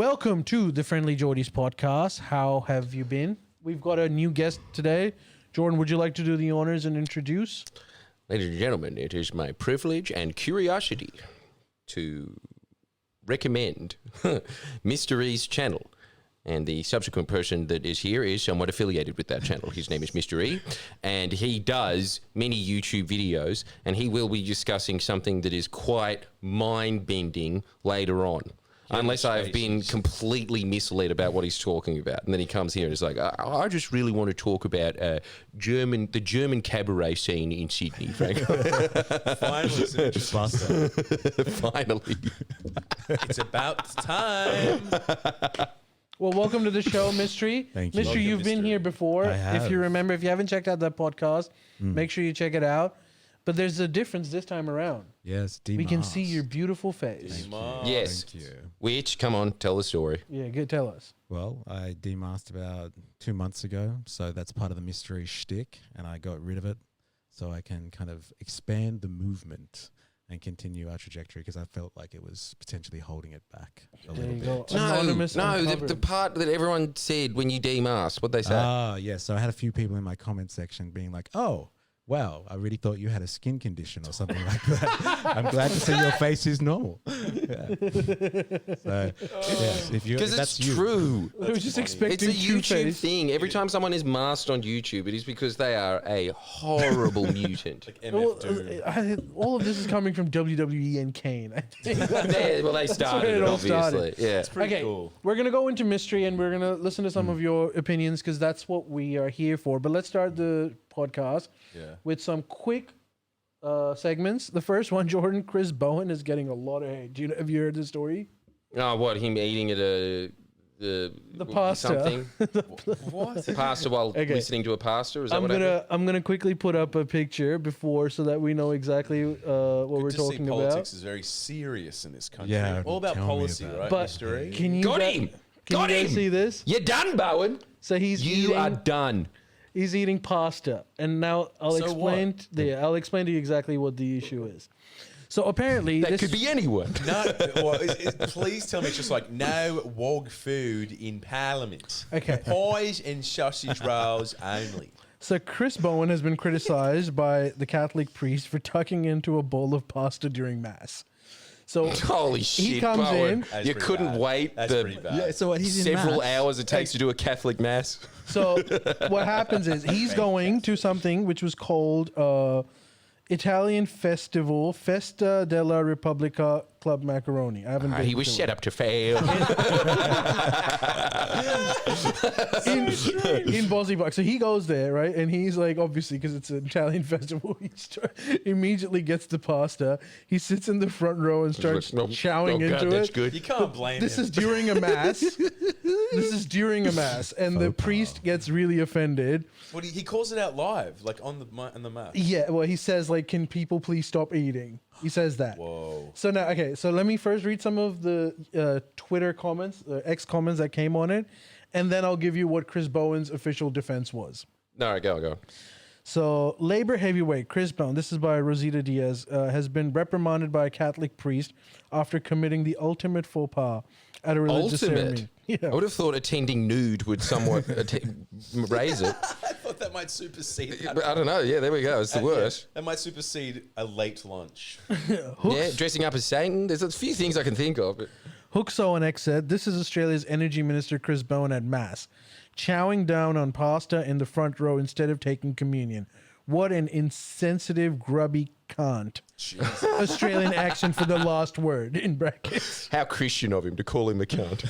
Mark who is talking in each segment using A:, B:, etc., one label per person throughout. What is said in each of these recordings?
A: Welcome to the Friendly Geordies podcast. How have you been? We've got a new guest today. Jordan, would you like to do the honors and introduce?
B: Ladies and gentlemen, it is my privilege and curiosity to recommend MysterE's channel. And the subsequent person that is here is somewhat affiliated with that channel. His name is MysterE, and he does many YouTube videos, and he will be discussing something that is quite mind-bending later on. Unless I've been completely misled about what he's talking about. And then he comes here and is like, I just really want to talk about the German cabaret scene in Sydney, Frank.
C: Finally, it's an interesting stuff.
B: Finally.
C: It's about time.
A: Well, welcome to the show, MysterE.
D: Thank you.
A: MysterE, you've been here before.
D: I have.
A: If you remember, if you haven't checked out that podcast, make sure you check it out. But there's a difference this time around.
D: Yes,
A: We can see your beautiful face.
B: Yes.
D: Thank you.
B: Which, come on, tell the story.
A: Yeah, good. Tell us.
D: Well, I demasked about 2 months ago, so that's part of the MysterE shtick, and I got rid of it so I can kind of expand the movement and continue our trajectory because I felt like it was potentially holding it back a
A: There
D: little
A: you
D: bit.
A: go. Anonymous
B: the
A: uncovered.
B: part that everyone said when you demasked, what'd they say?
D: Yeah, so I had a few people in my comment section being like, oh, wow, I really thought you had a skin condition or something like that. I'm glad to see your face is normal. Yeah. So, yes, if
B: Because
D: that's
B: it's
D: you.
B: true.
A: I was just expecting
B: It's a YouTube
A: Two-Face.
B: thing. Every time someone is masked on YouTube, it is because they are a horrible mutant.
C: Like
A: Well,
C: MF Doom.
A: all of this is coming from WWE and Kane. I think.
B: Yeah, well, they started
A: it
B: it,
A: all
B: obviously.
A: started.
B: Yeah.
C: Pretty cool.
A: We're going to go into MysterE and we're going to listen to some of your opinions because that's what we are here for. But let's start the podcast with some quick segments. The first one, Jordan, Chris Bowen is getting a lot of hate. Have you heard the story?
B: Oh, what, him eating at the
A: pasta.
B: Something?
C: What?
B: Pasta while
A: Okay.
B: listening to a pasta? Is that what happened?
A: I'm gonna quickly put up a picture before so that we know exactly what we're talking about.
C: Politics is very serious in this country.
D: Yeah,
C: all about
D: tell me
C: policy,
D: about it.
C: right,
A: But
C: MysterE?
A: can you
B: Got
A: guys-
B: him!
A: Can
B: Got
A: you guys
B: him!
A: see this?
B: You're done, Bowen.
A: So he's
B: You are
A: eating.
B: done.
A: He's eating pasta, and now I'll
C: So
A: explain.
C: what?
A: I'll explain to you exactly what the issue is. So apparently,
B: That
A: this
B: could be anyone.
C: No, well, please tell me it's just like no wog food in Parliament.
A: Okay.
C: Pies and sausage rolls only.
A: So Chris Bowen has been criticized by the Catholic priest for tucking into a bowl of pasta during mass. So
B: Holy shit,
A: comes
B: Bowen.
A: in-
C: That's
B: You
C: pretty
B: couldn't
C: bad.
B: wait
C: That's pretty bad.
D: Yeah, so what he's in
B: several
D: mass.
B: hours it takes to do a Catholic mass.
A: So what happens is he's going to something which was called Italian Festival Festa della Repubblica Club Macaroni. I haven't been
B: He was
A: to
B: set
A: it.
B: up to fail.
A: in Bosley Park. So he goes there, right? And he's like, obviously, because it's an Italian festival, immediately gets the pasta. He sits in the front row and starts chowing into
B: that's
A: it.
B: good.
C: You can't blame
A: This
C: him.
A: is during a mass. This is during a mass, and the priest gets really offended.
C: What he calls it out live, like on the map.
A: Yeah, well, he says like, "Can people please stop eating?" He says that.
C: Whoa.
A: So now, okay, so let me first read some of the Twitter comments, X comments that came on it, and then I'll give you what Chris Bowen's official defense was.
B: No, go.
A: So, Labor heavyweight Chris Bowen, this is by Rosita Diaz, has been reprimanded by a Catholic priest after committing the ultimate faux pas at a religious ceremony.
B: I would have thought attending nude would somewhat raise it.
C: I thought that might supersede that.
B: But I don't know. Yeah, there we go. It's the worst.
C: That might supersede a late lunch.
B: Yeah, dressing up as Satan. There's a few things I can think of. But
A: Hookso and X said, this is Australia's Energy Minister Chris Bowen at Mass, chowing down on pasta in the front row instead of taking communion. What an insensitive, grubby cunt. Australian action for the last word, in brackets.
B: how Christian of him to call him a cunt.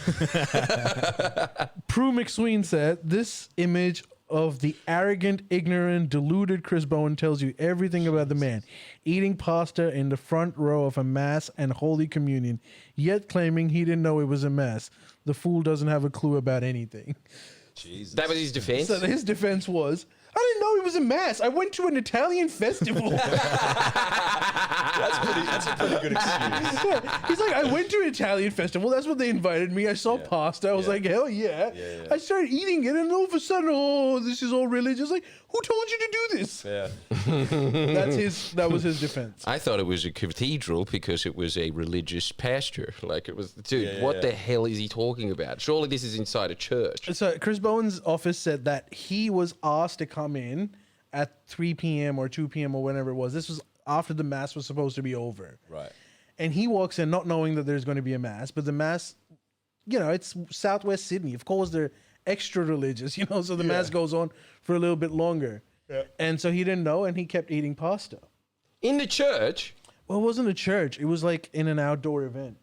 A: Prue McSween said, this image of the arrogant, ignorant, deluded Chris Bowen tells you everything about the man. Eating pasta in the front row of a mass and Holy Communion, yet claiming he didn't know it was a mass. The fool doesn't have a clue about anything.
C: Jesus.
B: That was his defense.
A: So his defense was, I didn't know it was a mass. I went to an Italian festival.
C: That's a pretty good excuse.
A: Yeah. He's like, I went to an Italian festival. That's what they invited me. I saw pasta. I was like, hell yeah. I started eating it, and all of a sudden, oh, this is all religious. Like, who told you to do this?
C: Yeah.
A: That was his defense.
B: I thought it was a cathedral because it was a religious pasture. Like it was, dude, what the hell is he talking about? Surely this is inside a church.
A: So Chris Bowen's office said that he was asked to come in at 3 p.m. or 2 p.m. or whenever it was. This was after the mass was supposed to be over.
C: Right.
A: And he walks in not knowing that there's going to be a mass, but the mass, it's Southwest Sydney. Of course, they're extra religious, so the mass goes on for a little bit longer. Yeah. And so he didn't know, and he kept eating pasta.
B: In the church?
A: Well, it wasn't a church. It was like in an outdoor event.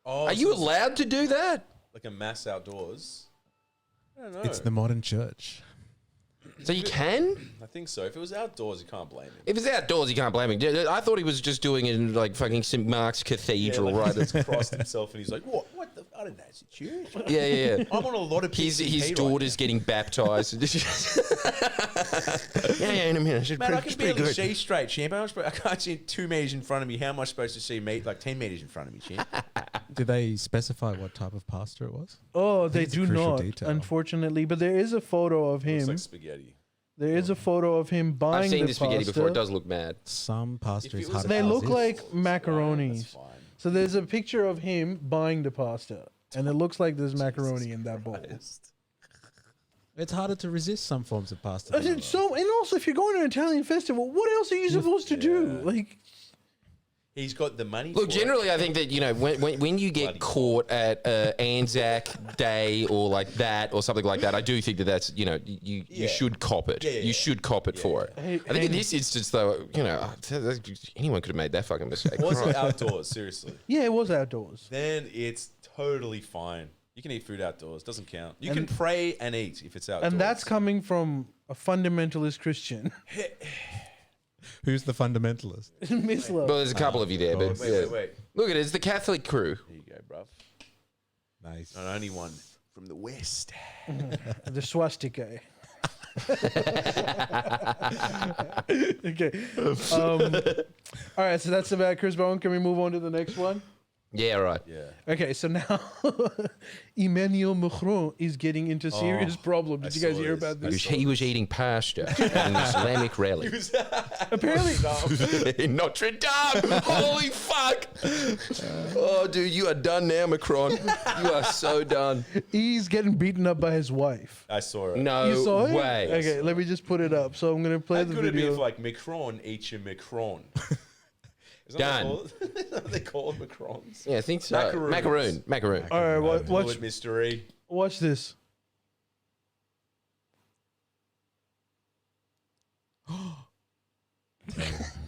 C: Oh,
B: Are you allowed to do that?
C: like a mass outdoors? I don't know.
D: It's the modern church.
B: So you can?
C: I think so. If it was outdoors, you can't blame him.
B: If it's outdoors, you can't blame him. I thought he was just doing it in like fucking St. Mark's Cathedral, right?
C: He's crossed himself and he's like, what? What the? I don't know. It's a church.
B: Yeah.
C: I'm on a lot of
B: His daughter's getting baptized. In a minute.
C: Man, I can barely see straight, champ. I can't see 2 meters in front of me. How am I supposed to see like 10 meters in front of me, champ?
D: Did they specify what type of pasta it was?
A: Oh, they
D: it's a
A: do
D: crucial
A: not,
D: detail.
A: unfortunately. But there is a photo of
C: Looks
A: him.
C: like spaghetti.
A: There is a photo of him buying
B: I've seen
A: the
B: this spaghetti
A: pasta.
B: before. It does look mad.
D: Some pasta
C: If
D: is
C: it was
D: hard to
A: They look
D: resist.
A: like
C: That's
A: macaronis.
C: fine.
A: So there's a picture of him buying the pasta, and it looks like there's macaroni in that bowl.
D: It's harder to resist some forms of pasta.
A: I said, and also, if you're going to an Italian festival, what else are you supposed to do? Like,
C: He's got the money.
B: Look,
C: for
B: generally,
C: it.
B: I think that, when you get
C: Bloody
B: caught at Anzac Day or like that or something like that, I do think that that's, you should cop it. You should cop it for it. I think in this instance, though, anyone could have made that fucking mistake.
C: Was it outdoors? Seriously.
A: yeah, it was outdoors.
C: Then it's totally fine. You can eat food outdoors. Doesn't count. You can pray and eat if it's outdoors.
A: And that's coming from a fundamentalist Christian.
D: Who's the fundamentalist?
A: Miss Love.
B: Well, there's a couple of you there, but
C: Wait.
B: look at it. It's the Catholic crew.
C: Here you go, bruv.
D: Nice.
C: Not only one from the West.
A: The swastika. Okay. All right, so that's about Chris Bowen. Can we move on to the next one?
B: Yeah, right.
C: Yeah.
A: Okay, so now Emmanuel Macron is getting into serious problems. Did you guys
C: saw
A: hear
C: this.
A: about this?
B: He was eating pasta at an Islamic rally.
A: Apparently,
B: In Notre Dame. Holy fuck. Oh, dude, you are done now, Macron. You are so done.
A: he's getting beaten up by his wife.
C: I saw it.
B: No
A: You saw it?
B: way.
A: Okay, let me just put it up. So I'm going to play
C: How
A: the
C: could it be
A: video.
C: if like Macron eats your Macron? Isn't
B: Done.
C: That they call it Macrons?
B: Yeah, I think so.
C: Macaroons.
B: Macaroon.
A: All right, watch
C: MysterE.
A: watch this.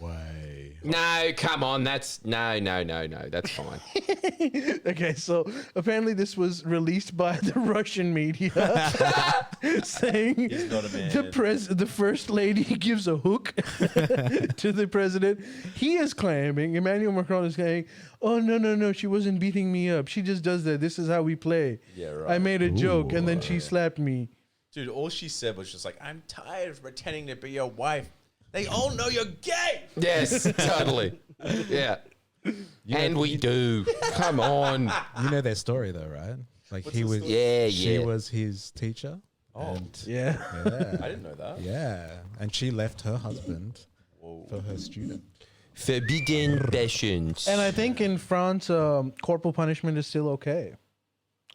D: Way.
B: No, come on. That's no. That's fine.
A: Okay, so apparently this was released by the Russian media saying
C: He's not a man.
A: the first lady gives a hook to the president. He is claiming, Emmanuel Macron is saying, oh, no, she wasn't beating me up. She just does that. This is how we play.
C: Yeah, right.
A: I made a joke and then she slapped me.
C: Dude, all she said was just like, I'm tired of pretending to be your wife. They all know you're gay.
B: Yes, totally. Yeah. And we do. Come on.
D: You know their story though, right? Like
C: What's
D: he
C: the
D: was.
C: story?
D: She was his teacher.
C: Oh.
D: And
A: Yeah.
D: yeah.
C: I didn't know that.
D: Yeah. And she left her husband for her student.
B: Forbidden passions.
A: And I think in France, corporal punishment is still okay.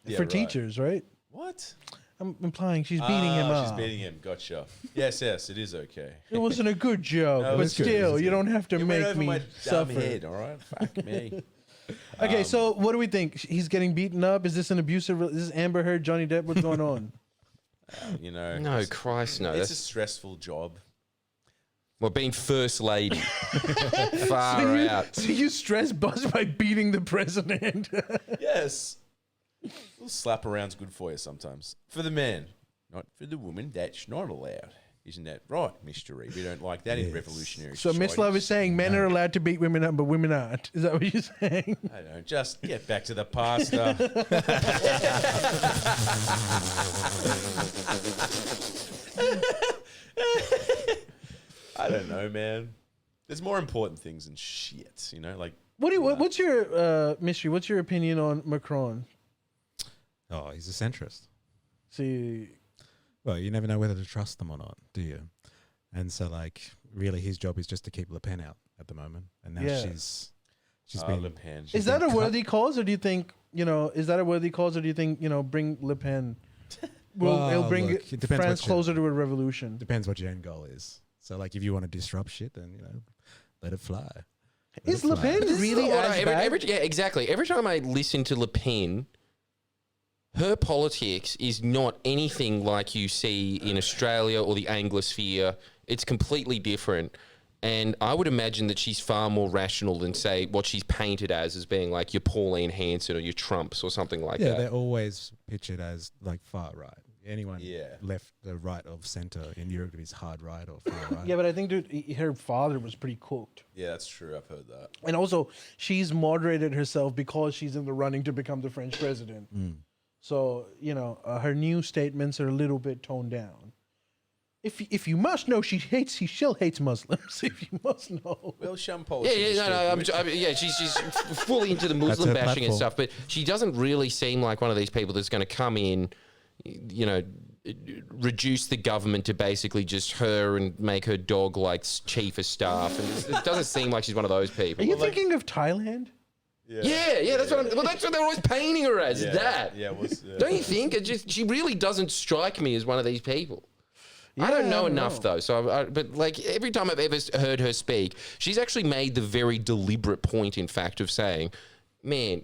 C: Yeah,
A: For
C: right.
A: teachers, right?
C: What?
A: I'm implying she's beating him up.
C: She's beating him. Gotcha. Yes, it is okay.
A: It wasn't a good joke,
C: No, it
A: but
C: was good.
A: still, you don't have to
C: It went
A: make
C: over
A: me
C: my dumb
A: suffer.
C: head, all right? Fuck me.
A: Okay, so what do we think? He's getting beaten up. Is this an abusive? Is this Amber Heard, Johnny Depp? What's going on?
C: You know.
B: No, Christ, no.
C: It's a
B: That's
C: stressful job.
B: well, being first lady. Far out.
A: So you stress bust by beating the president.
C: Yes. A little slap around's good for you sometimes. For the man, not for the woman. That's not allowed. Isn't that right, MysterE? We don't like that in revolutionary
A: So Miss Love is saying men are allowed to beat women up, but women aren't. Is that what you're saying?
C: I don't. Just get back to the pasta. I don't know, man. There's more important things than shit, you know? Like,
A: What's your mystery? What's your opinion on Macron?
D: Oh, he's a centrist.
A: See,
D: Well, you never know whether to trust them or not, do you? And so, like, really, his job is just to keep Le Pen out at the moment. And now
A: Yeah.
D: she's been.
C: Le Pen.
A: is that a
D: been cut.
A: worthy cause, or do you think bring Le Pen?
D: Well,
A: It'll bring
D: look, it depends
A: France
D: what you-
A: closer to a revolution.
D: Depends what your end goal is. So, like, if you want to disrupt shit, then, let it fly. Let
A: Is
D: it
A: Le
D: fly.
A: Pen
B: This is
A: really
B: what
A: as bad?
B: yeah, exactly. Every time I listen to Le Pen, her politics is not anything like you see in Australia or the Anglosphere. It's completely different. And I would imagine that she's far more rational than, say, what she's painted as being like your Pauline Hanson or your Trumps or something like
D: Yeah,
B: that.
D: they're always pictured as, like, far right. Anyone
C: Yeah.
D: left the right of center in Europe is hard right or far right.
A: Yeah, but I think, dude, her father was pretty cooked.
C: Yeah, that's true. I've heard that.
A: And also, she's moderated herself because she's in the running to become the French president. So, her new statements are a little bit toned down. If you must know, she still hates Muslims. If you must know.
C: Well, Sham
B: Yeah,
C: politics.
B: she's fully into the Muslim
D: her
B: bashing and
D: platform.
B: stuff, but she doesn't really seem like one of these people that's going to come in, reduce the government to basically just her and make her dog like chief of staff. And it doesn't seem like she's one of those people.
A: Are you thinking of Thailand?
B: Yeah, that's what that's what they're always painting her as. Is that?
C: Yeah,
B: Don't you think? She really doesn't strike me as one of these people. I don't know enough though, but like every time I've ever heard her speak, she's actually made the very deliberate point, in fact, of saying, "Man,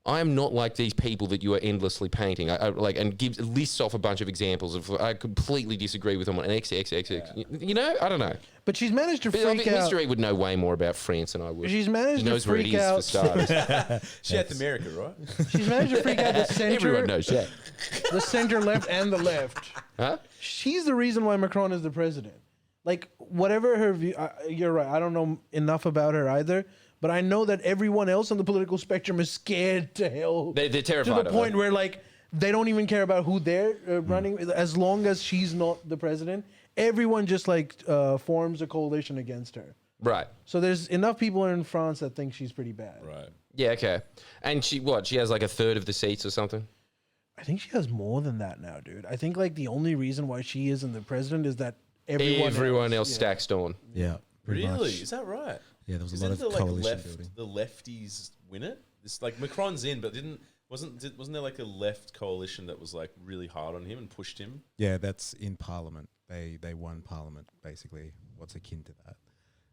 B: I am not like these people that you are endlessly painting." And lists off a bunch of examples of I completely disagree with them on X. I don't know.
A: But she's managed to
B: But I
A: freak
B: think
A: out.
B: MysterE would know way more about France than I would.
A: She's managed
B: He
A: to
B: knows where it
A: freak
B: is
A: out.
B: for starters.
C: She had America, right?
A: She's managed to freak out the center,
B: Everyone knows that.
A: the center left, and the left.
B: Huh?
A: She's the reason why Macron is the president. Like, whatever her view, you're right. I don't know enough about her either, but I know that everyone else on the political spectrum is scared to hell.
B: They're terrified
A: to
B: of
A: the
B: her.
A: point where, like, they don't even care about who they're running. As long as she's not the president, everyone just forms a coalition against her.
B: Right.
A: So there's enough people in France that think she's pretty bad.
C: Right.
B: Yeah, okay. And she has like a third of the seats or something?
A: I think she has more than that now, dude. I think the only reason why she isn't the president is that everyone
B: else stacked on.
D: Yeah. pretty
C: Really?
D: much.
C: Is that right?
D: Yeah, there was a
C: Isn't
D: lot of
C: the,
D: coalition building.
C: the lefties win it? It's like Macron's in, but wasn't there like a left coalition that was like really hard on him and pushed him?
D: Yeah, that's in Parliament. They won Parliament, basically. What's akin to that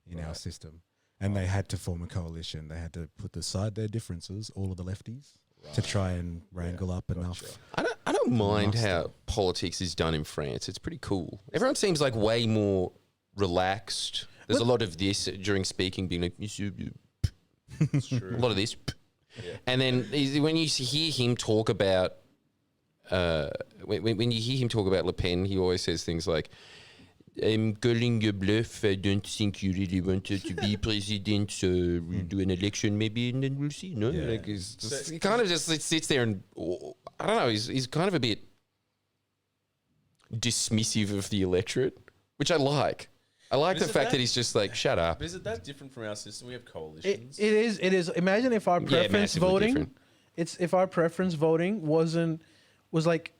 D: in our system. And they had to form a coalition. They had to put aside their differences, all of the lefties, to try and wrangle up enough.
B: I don't mind how politics is done in France. It's pretty cool. Everyone seems like way more relaxed. There's a lot of this during speaking, being like,
C: It's true.
B: a lot of this. And then when you hear him talk about, when you hear him talk about Le Pen, he always says things like, "I'm calling a bluff. I don't think you really wanted to be president. So we'll do an election maybe, and then we'll see." No, like he kind of just sits there and I don't know. He's kind of a bit dismissive of the electorate, which I like. I like
C: But
B: the
C: is it
B: fact
C: that-
B: that he's just like, "Shut up."
C: But is it that different from our system? We have coalitions.
A: It is. Imagine if our preference
B: massively
A: voting,
B: different.
A: if our preference voting was like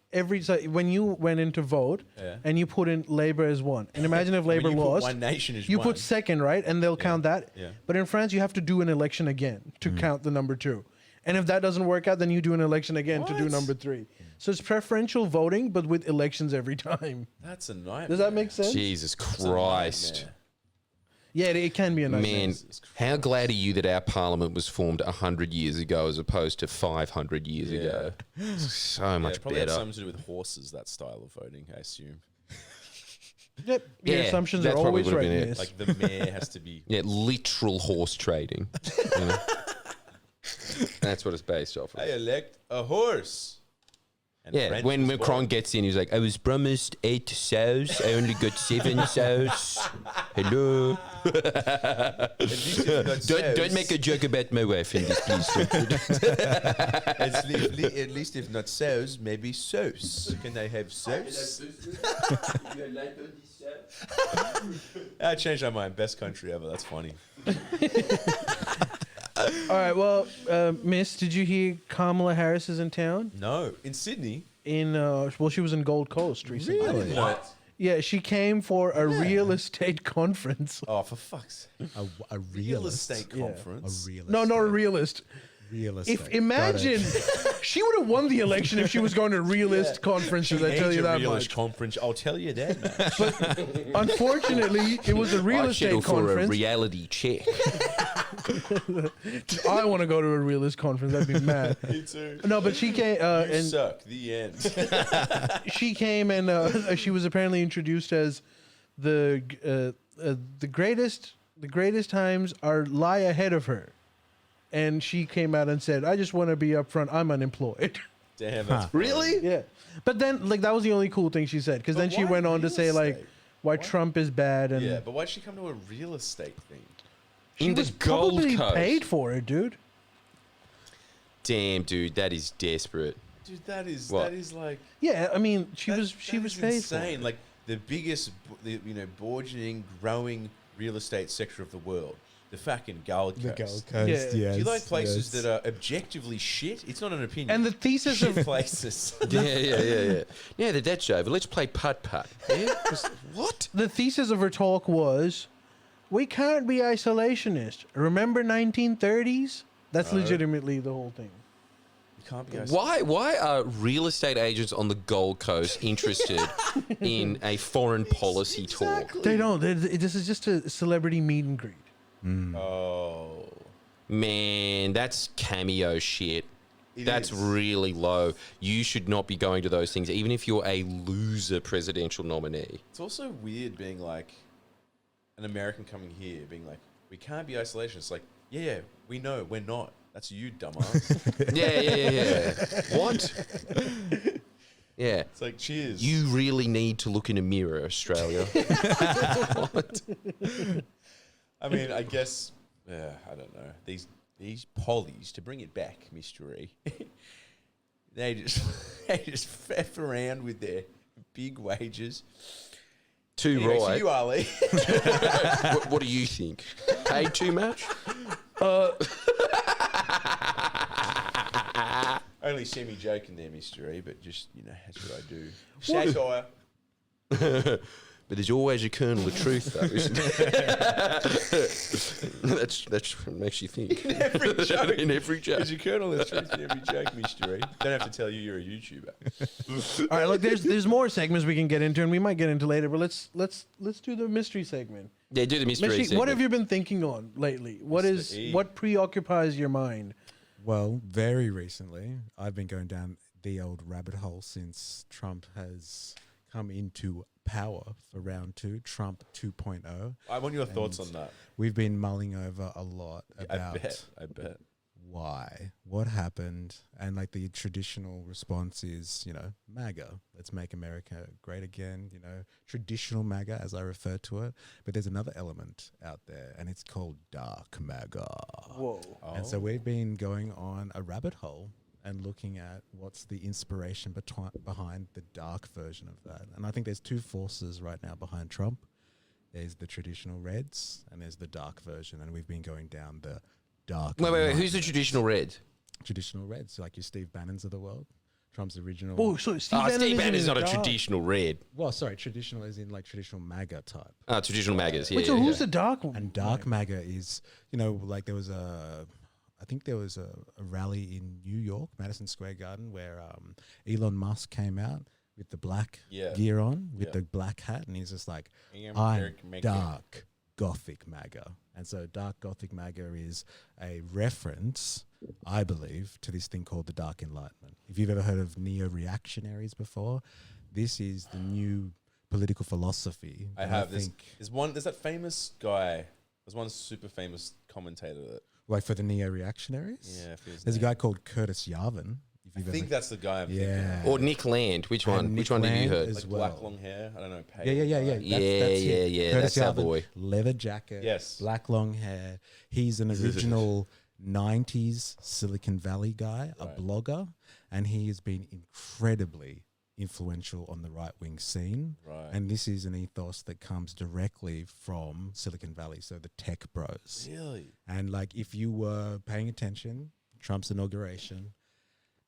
A: when you went in to vote and you put in Labour as one, and imagine if Labour
C: you put
A: lost,
C: One Nation is
A: you
C: one.
A: put second, right, and they'll count that.
C: Yeah.
A: But in France, you have to do an election again to count the number 2. And if that doesn't work out, then you do an election again to do
C: What?
A: number 3. So it's preferential voting, but with elections every time.
C: That's a nightmare.
A: Does that make sense?
B: Jesus
C: That's a
B: Christ.
C: nightmare.
A: Yeah, it can be a nightmare.
B: Man, how glad are you that our parliament was formed 100 years ago as opposed to 500 years ago? So
C: Yeah,
B: much
C: it probably had
B: better.
C: something to do with horses, that style of voting, I assume.
A: Yep. Your
B: Yeah,
A: assumptions are
B: that's probably
A: always
B: would've
A: right.
B: been it.
A: Miss.
C: Like the mayor has to be.
B: Yeah, literal horse trading. You know? That's what it's based off of.
C: I elect a horse. And
B: Yeah,
C: French
B: when
C: was
B: Macron
C: born.
B: gets in, he's like, I was promised 8 sauce. I only got 7 sauce. Hello.
C: At least if not
B: Don't
C: sauce-
B: make a joke about my wife in this, please.
C: At least if not sauce, maybe sauce. Can I have sauce? I changed my mind. Best country ever. That's funny.
A: All right. Well, Miss, did you hear Kamala Harris is in town?
C: No, in Sydney.
A: Well, she was in Gold Coast recently.
D: Really?
C: What?
A: Yeah, she came for a real estate conference.
C: Oh, for fuck's sake.
D: A
C: Real
D: realist.
C: estate
A: Yeah.
C: conference.
D: A realist.
A: No, not a realist.
D: Realist.
A: If imagine, she would have won the election if she was going to realist conferences. I tell you that much.
C: conference. I'll tell you that, man.
A: Unfortunately, it was a real
B: I
A: estate
B: settle for a
A: conference.
B: reality check.
A: I want to go to a realist conference. I'd be mad.
C: Me too.
A: No, but she came
C: You
A: and
C: suck. The end.
A: she came and she was apparently introduced as the greatest times lie ahead of her, and she came out and said, "I just want to be upfront. I'm unemployed."
C: Damn, that's
B: Really?
A: Yeah, but then like that was the only cool thing she said, because
C: But
A: then she
C: why
A: went on to
C: real
A: say like
C: estate?
A: why Trump is bad, and
C: Yeah, but why'd she come to a real estate thing?
A: she
B: In the
A: was
B: Gold
A: probably
B: Coast.
A: paid for it, dude.
B: Damn, dude, that is desperate.
C: Dude, that is
B: What?
C: like
A: Yeah, I mean she was
C: that is
A: paid for
C: insane.
A: it.
C: Like the biggest, burgeoning, growing real estate sector of the world, the fucking Gold Coast.
D: The Gold
A: Yeah.
D: Coast. Yes.
C: Do you like places
D: yes.
C: that are objectively shit? It's not an opinion.
A: And the thesis
C: shit
A: of
C: places.
B: Yeah. Now that that's over, let's play putt-putt. Yeah? What?
A: the thesis of her talk was, we can't be isolationist. Remember 1930s? That's legitimately the whole thing.
C: You can't be
B: Why are real estate agents on the Gold Coast interested in a foreign policy talk?
A: They don't. This is just a celebrity meet and greet.
C: Oh.
B: Man, that's cameo shit.
C: It
B: That's
C: is.
B: really low. You should not be going to those things, even if you're a loser presidential nominee.
C: It's also weird being like an American coming here, being like, we can't be isolation. It's like, yeah, we know, we're not. That's you, dumbass.
B: Yeah. What? Yeah.
C: It's like, cheers.
B: You really need to look in a mirror, Australia. What?
C: I mean, I guess, I don't know. These pollies, to bring it back, MysterE, they just faff around with their big wages.
B: Too
C: Anyway, so
B: right.
C: you, Ali.
B: What do you think? Paid too much?
C: Only semi-joking there, MysterE, but just, that's what I do. Satire.
B: But there's always a kernel of truth, though, isn't there? That's what makes you think.
C: In every joke.
B: In every joke.
C: There's a kernel of truth in every joke, MysterE. Don't have to tell you you're a YouTuber.
A: All right, look, there's more segments we can get into, and we might get into later. But let's do the mystery segment.
B: Yeah, do the mystery
A: Mystery,
B: segment.
A: what have you been thinking on lately?
C: Mr. E.
A: What preoccupies your mind?
D: Well, very recently, I've been going down the old rabbit hole since Trump has come into power for round 2, Trump 2.0.
C: I want your thoughts on
D: And
C: that.
D: We've been mulling over a lot about
C: I bet.
D: why, what happened, and like the traditional response is, MAGA, let's make America great again, traditional MAGA as I refer to it. But there's another element out there, and it's called dark MAGA.
A: Whoa.
D: And so we've been going on a rabbit hole and looking at what's the inspiration behind the dark version of that. And I think there's two forces right now behind Trump. There's the traditional Reds and there's the dark version. And we've been going down the dark.
B: Wait. Who's the traditional red?
D: Traditional Reds, like your Steve Bannons of the world. Trump's original.
A: Oh, so Steve
B: Steve Bannon's not a
A: traditional.
B: traditional red.
D: Well, sorry, traditional is in like traditional MAGA type.
B: Traditional MAGAs, yeah.
A: Wait, so
B: yeah,
A: who's
B: yeah.
A: the dark one?
D: And dark MAGA is, like there was I think there was a rally in New York, Madison Square Garden, where Elon Musk came out with the black gear on, with the black hat, and he's just like, I'm dark Gothic MAGA. And so dark Gothic MAGA is a reference, I believe, to this thing called the Dark Enlightenment. If you've ever heard of neo-reactionaries before, this is the new political philosophy.
C: I have this. There's that famous guy. There's one super famous commentator that.
D: Like for the neo-reactionaries?
C: Yeah, I forget his
D: There's a
C: name.
D: guy called Curtis Yarvin. If
C: I
D: you've
C: think
D: ever,
C: that's the guy I'm thinking
D: yeah.
C: of.
B: Or Nick Land. Which
D: And
B: one?
D: Nick
B: Which one did you
D: Land
B: heard?
D: as
C: Like
D: well.
C: black long hair. I don't know. Pale,
D: Yeah.
C: right?
B: Yeah,
D: it.
B: yeah.
D: Curtis
B: That's our
D: Alvin,
B: boy.
D: leather jacket,
C: Yes.
D: black long hair. He's an original 90s Silicon Valley guy, a
C: Right.
D: blogger, and he has been incredibly influential on the right-wing scene.
C: Right.
D: And this is an ethos that comes directly from Silicon Valley, so the tech bros.
C: Really?
D: And like, if you were paying attention, Trump's inauguration,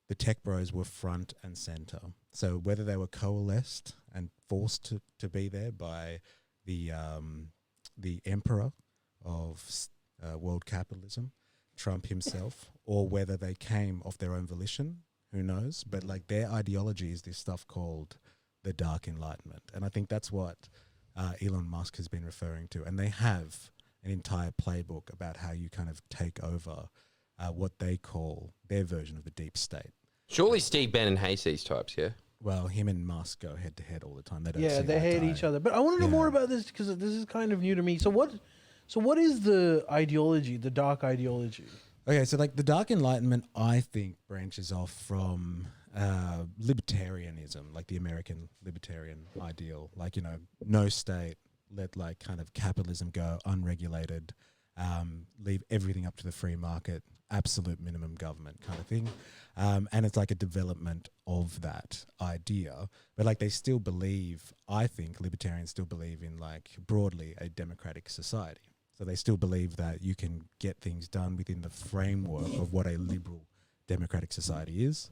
D: the tech bros were front and center. So whether they were coalesced and forced to be there by the emperor of world capitalism, Trump himself, or whether they came of their own volition, who knows? But like, their ideology is this stuff called the Dark Enlightenment. And I think that's what Elon Musk has been referring to. And they have an entire playbook about how you kind of take over what they call their version of the deep state.
B: Surely Steve Bannon hates these types, yeah?
D: Well, him and Musk go head to head all the time. They don't
A: Yeah,
D: see
A: they
D: eye to
A: hate
D: eye.
A: each other. But I want to know more
D: Yeah.
A: about this because this is kind of new to me. So what is the ideology, the dark ideology?
D: Okay, so like the Dark Enlightenment, I think, branches off from libertarianism, like the American libertarian ideal, like, you know, no state, let like kind of capitalism go unregulated, leave everything up to the free market, absolute minimum government kind of thing. And it's like a development of that idea. But like, they still believe, I think libertarians still believe in like broadly a democratic society. So they still believe that you can get things done within the framework of what a liberal democratic society is.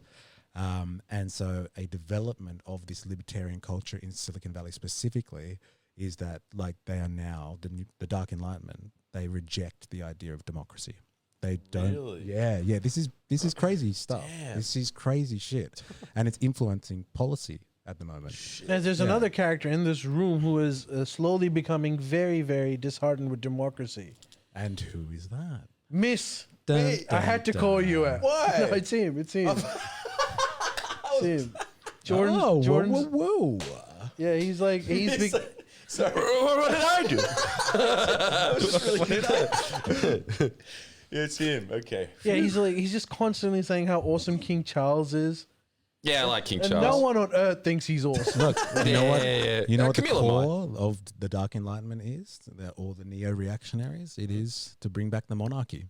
D: And so a development of this libertarian culture in Silicon Valley specifically is that like they are now, the Dark Enlightenment, they reject the idea of democracy. They don't.
C: Really?
D: Yeah. This is crazy stuff.
C: Damn.
D: This is crazy shit. And it's influencing policy at the moment.
A: There's another character in this room who is slowly becoming very, very disheartened with democracy.
D: And who is that?
A: Miss,
D: Dun,
A: I had to
D: dun,
A: call
D: dun.
A: you out.
C: Why?
A: No, it's him. It's him. It's him. Jordan.
D: Oh,
A: Jordan's,
D: whoa.
A: Yeah, he's like he's big.
C: Sorry.
B: What did I do?
C: I was just really good. Yeah, it's him. Okay.
A: Yeah, he's just constantly saying how awesome King Charles is,
B: Yeah, I like King
A: and
B: Charles.
A: no one on earth thinks he's awesome.
D: Look, you know what?
B: Yeah.
D: You know what the
B: Camilla might.
D: core of the Dark Enlightenment is? All the neo-reactionaries? It is to bring back the monarchy.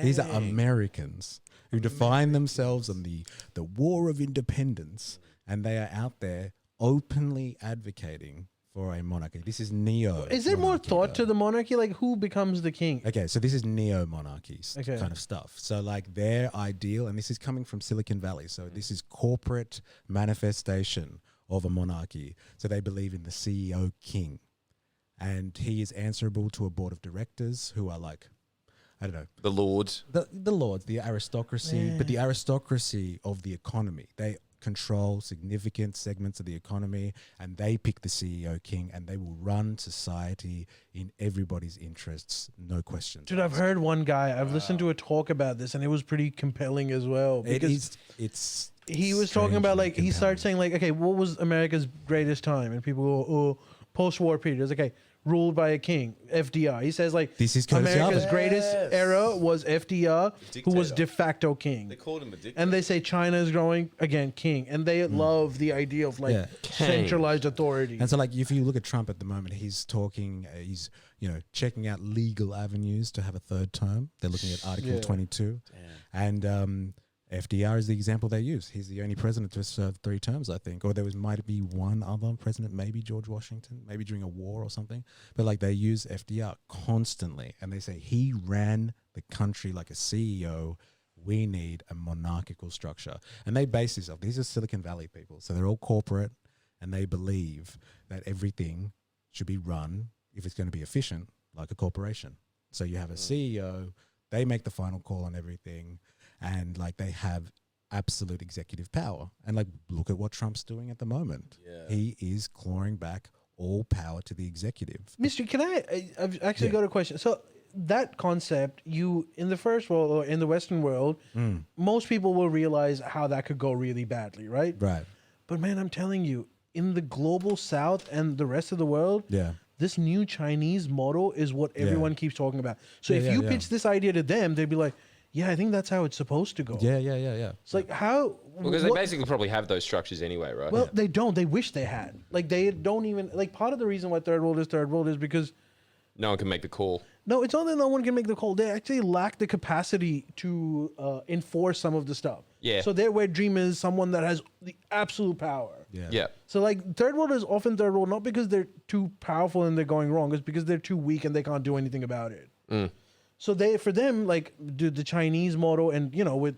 D: These are Americans who define themselves on the war of independence, and they are out there openly advocating for a monarchy. This is neo.
A: Is there more
D: monarchy,
A: thought
D: though.
A: to the monarchy? Like, who becomes the king?
D: Okay, so this is neo-monarchy
A: Okay.
D: kind of stuff. So like their ideal, and this is coming from Silicon Valley, so this is corporate manifestation of a monarchy. So they believe in the CEO king, and he is answerable to a board of directors who are like, I don't know,
B: The Lords.
D: the lords, the aristocracy, but the aristocracy of the economy. They control significant segments of the economy, and they pick the CEO king, and they will run society in everybody's interests, no questions.
A: Dude, I've heard one guy. I've listened to a talk about this, and it was pretty compelling as well. Because
D: It's
A: he was talking about like he started
D: saying.
A: saying like, okay, what was America's greatest time? And people go, oh, post-war period. It's okay, ruled by a king, FDR. He says like
D: This is Curtis
A: America's
D: Yarvin.
A: greatest
C: Yes.
A: era was FDR, who was
C: Dictator.
A: de facto king.
C: They called him a dictator.
A: And they say China is growing again, king, and they love the idea of like
D: Yeah.
A: centralized authority.
D: And so, like, if you look at Trump at the moment, he's talking, he's, checking out legal avenues to have a third term. They're looking at Article
A: Yeah.
D: 22. And FDR is the example they use. He's the only president to serve 3 terms, I think. Or there might be one other president, maybe George Washington, maybe during a war or something. But, like, they use FDR constantly. And they say he ran the country like a CEO. We need a monarchical structure. And they base this off. These are Silicon Valley people. So they're all corporate, and they believe that everything should be run, if it's going to be efficient, like a corporation. So you have a CEO, they make the final call on everything, and like they have absolute executive power. And like, look at what Trump's doing at the moment.
C: Yeah.
D: He is clawing back all power to the executive.
A: Mystery, can I've actually
D: Yeah.
A: got a question. So that concept, in the first world or in the Western world, most people will realize how that could go really badly, right?
D: Right.
A: But man, I'm telling you, in the global South and the rest of the world,
D: Yeah.
A: this new Chinese model is what everyone keeps talking about. So
D: Yeah,
A: if
D: yeah,
A: you
D: yeah.
A: pitch this idea to them, they'd be like, Yeah, I think that's how it's supposed to go.
D: Yeah.
A: It's like how
B: Because they
A: what-
B: basically probably have those structures anyway, right?
A: well, they don't. They wish they had. Like they don't even like part of the reason why third world is because
B: No one can make the call.
A: no, it's not that no one can make the call. They actually lack the capacity to enforce some of the stuff.
B: Yeah.
A: So their wet dream is someone that has the absolute power.
B: Yeah.
A: So like third world is often third world not because they're too powerful and they're going wrong, it's because they're too weak and they can't do anything about it. So for them, like the Chinese model, and with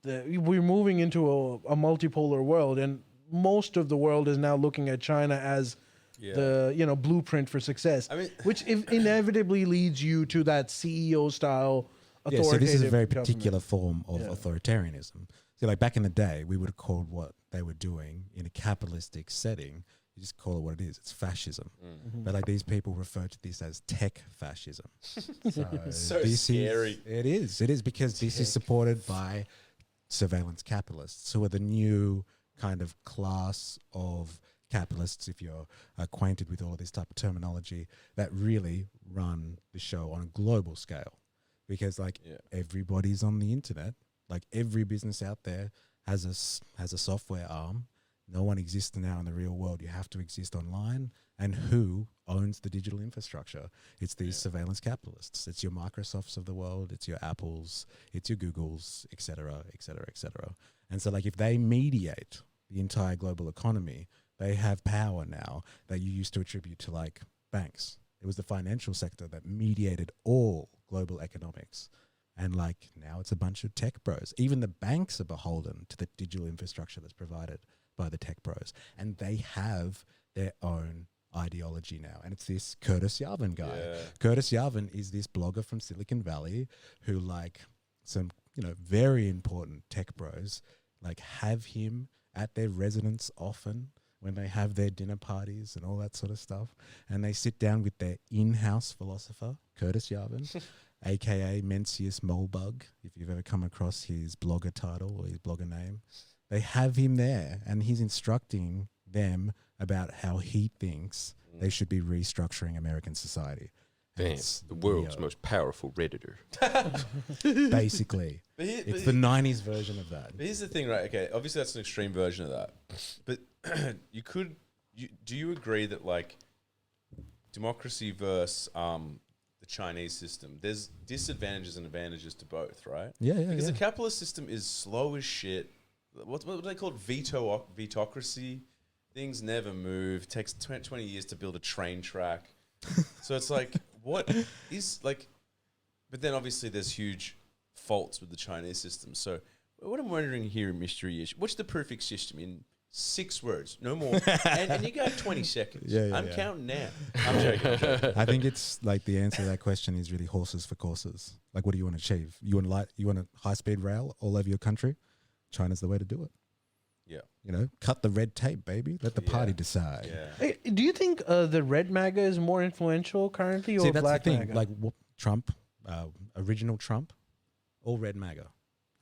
A: we're moving into a multipolar world, and most of the world is now looking at China as the blueprint for success.
C: I mean-
A: which inevitably leads you to that CEO style
D: Yeah,
A: authoritative
D: so this is a very
A: government.
D: particular form of authoritarianism. So like back in the day, we would have called what they were doing in a capitalistic setting, you just call it what it is. It's fascism. But like these people refer to this as tech fascism.
C: So
D: this
C: scary.
D: It is because this is supported by surveillance capitalists who are the new kind of class of capitalists, if you're acquainted with all of this type of terminology, that really run the show on a global scale. Because like everybody's on the internet, like every business out there has a software arm. No one exists now in the real world. You have to exist online. And who owns the digital infrastructure? It's these surveillance capitalists. It's your Microsofts of the world. It's your Apples. It's your Googles, et cetera, et cetera, et cetera. And so like if they mediate the entire global economy, they have power now that you used to attribute to like banks. It was the financial sector that mediated all global economics. And like now it's a bunch of tech bros. Even the banks are beholden to the digital infrastructure that's provided by the tech bros. And they have their own ideology now. And it's this Curtis Yarvin guy.
C: Yeah.
D: Curtis Yarvin is this blogger from Silicon Valley who like some, very important tech bros like have him at their residence often when they have their dinner parties and all that sort of stuff. And they sit down with their in-house philosopher, Curtis Yarvin, aka Mencius Molebug, if you've ever come across his blogger title or his blogger name. They have him there and he's instructing them about how he thinks they should be restructuring American society. And
B: Damn,
D: it's
B: the world's most powerful Redditor.
D: basically. It's the 90s version of that.
C: But here's the thing, right? Okay, obviously that's an extreme version of that. But do you agree that like democracy versus the Chinese system, there's disadvantages and advantages to both, right?
D: Yeah.
C: Because the capitalist system is slow as shit. What do they call it? Vetocracy. Things never move. Takes 20 years to build a train track. So it's like, what is like, but then obviously there's huge faults with the Chinese system. So what I'm wondering here, MysterE, is what's the perfect system in 6 words, no more? and you got 20 seconds. I'm counting now. I'm joking.
D: I think it's like the answer to that question is really horses for courses. Like, what do you want to achieve? You want a high-speed rail all over your country? China's the way to do it.
C: Yeah.
D: Cut the red tape, baby. Let the party decide.
C: Yeah.
A: Hey, do you think the red MAGA is more influential currently, or
D: See, that's
A: black
D: the thing.
A: MAGA?
D: Like Trump, original Trump, all red MAGA.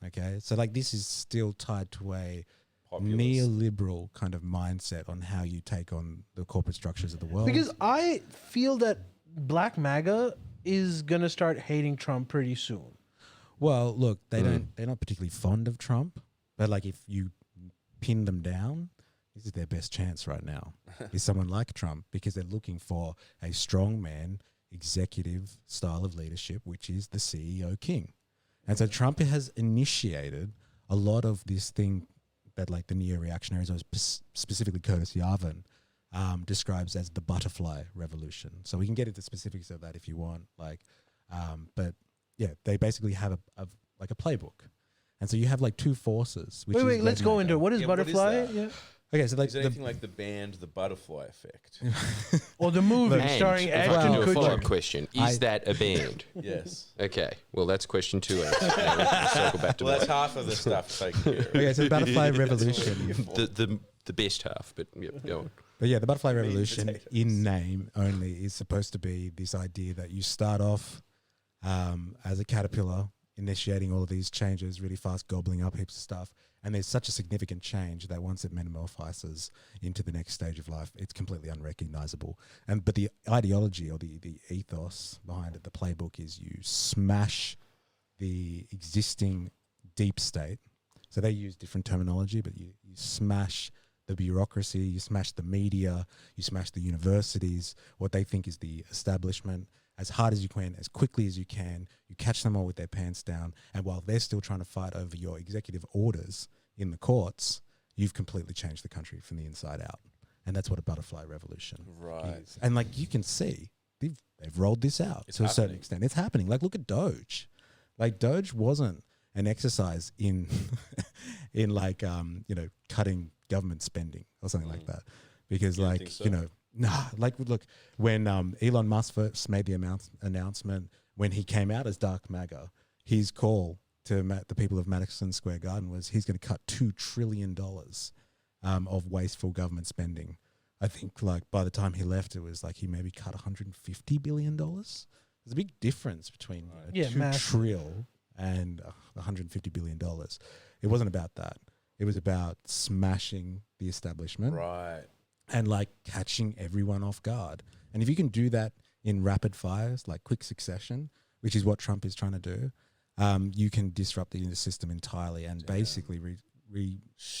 D: Okay, so like this is still tied to a
C: Populist.
D: neoliberal kind of mindset on how you take on the corporate structures of the world.
A: Because I feel that black MAGA is gonna start hating Trump pretty soon.
D: Well, look, they're not particularly fond of Trump, but like if you pin them down, this is their best chance right now. Is someone like Trump, because they're looking for a strong man, executive style of leadership, which is the CEO king. And so Trump has initiated a lot of this thing that like the neo-reactionaries, or specifically Curtis Yarvin, describes as the butterfly revolution. So we can get into specifics of that if you want. But yeah, they basically have a playbook. And so you have like two forces. Which
A: Wait,
D: is
A: let's go into it. What is
C: Yeah, what is
A: butterfly?
C: that?
A: Yeah.
D: Okay, so like
C: Is it anything like the band The Butterfly Effect?
A: Or the movie
B: And
A: starring
B: if I
A: Ashton
B: can do a follow-up
A: Kutcher.
B: question, is that a band?
C: Yes.
B: Okay, well, that's question 2. And now we can circle back to
C: Well, that's
B: one.
C: half of the stuff taken care of.
D: okay, so the butterfly revolution.
B: the best half, but go on.
D: But yeah, the butterfly revolution
C: potatoes.
D: in name only is supposed to be this idea that you start off as a caterpillar, initiating all of these changes really fast, gobbling up heaps of stuff. And there's such a significant change that once it metamorphoses into the next stage of life, it's completely unrecognizable. But the ideology or the ethos behind it, the playbook, is you smash the existing deep state. So they use different terminology, but you smash the bureaucracy, you smash the media, you smash the universities, what they think is the establishment, as hard as you can, as quickly as you can. You catch them all with their pants down. And while they're still trying to fight over your executive orders in the courts, you've completely changed the country from the inside out. And that's what a butterfly revolution is. And like you can see, they've rolled this out to a certain extent. It's happening. Like look at Doge. Like Doge wasn't an exercise in like cutting government spending or something like that, because like so? Like look, when Elon Musk first made the announcement, when he came out as Dark MAGA, his call to the people of Madison Square Garden was he's going to cut $2 trillion of wasteful government spending. I think like by the time he left, it was like he maybe cut $150 billion. There's a big difference between $2 trillion and $150 billion. It wasn't about that. It was about smashing the establishment.
C: Right.
D: And like catching everyone off guard. And if you can do that in rapid fires, like quick succession, which is what Trump is trying to do, you can disrupt the system entirely and basically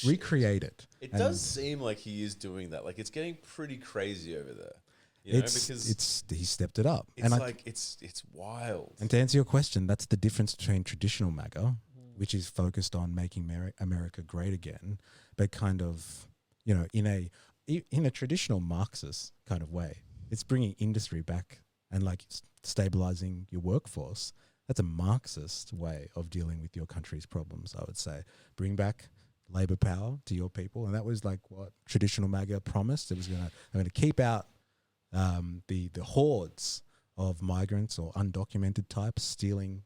D: recreate it.
C: It does seem like he is doing that. Like it's getting pretty crazy over there. You know, because
D: he stepped it up.
C: It's and it's wild.
D: And to answer your question, that's the difference between traditional MAGA, which is focused on making America great again, but kind of, in a traditional Marxist kind of way. It's bringing industry back and like stabilizing your workforce. That's a Marxist way of dealing with your country's problems, I would say. Bring back labor power to your people. And that was like what traditional MAGA promised. It was going to keep out the hordes of migrants or undocumented types stealing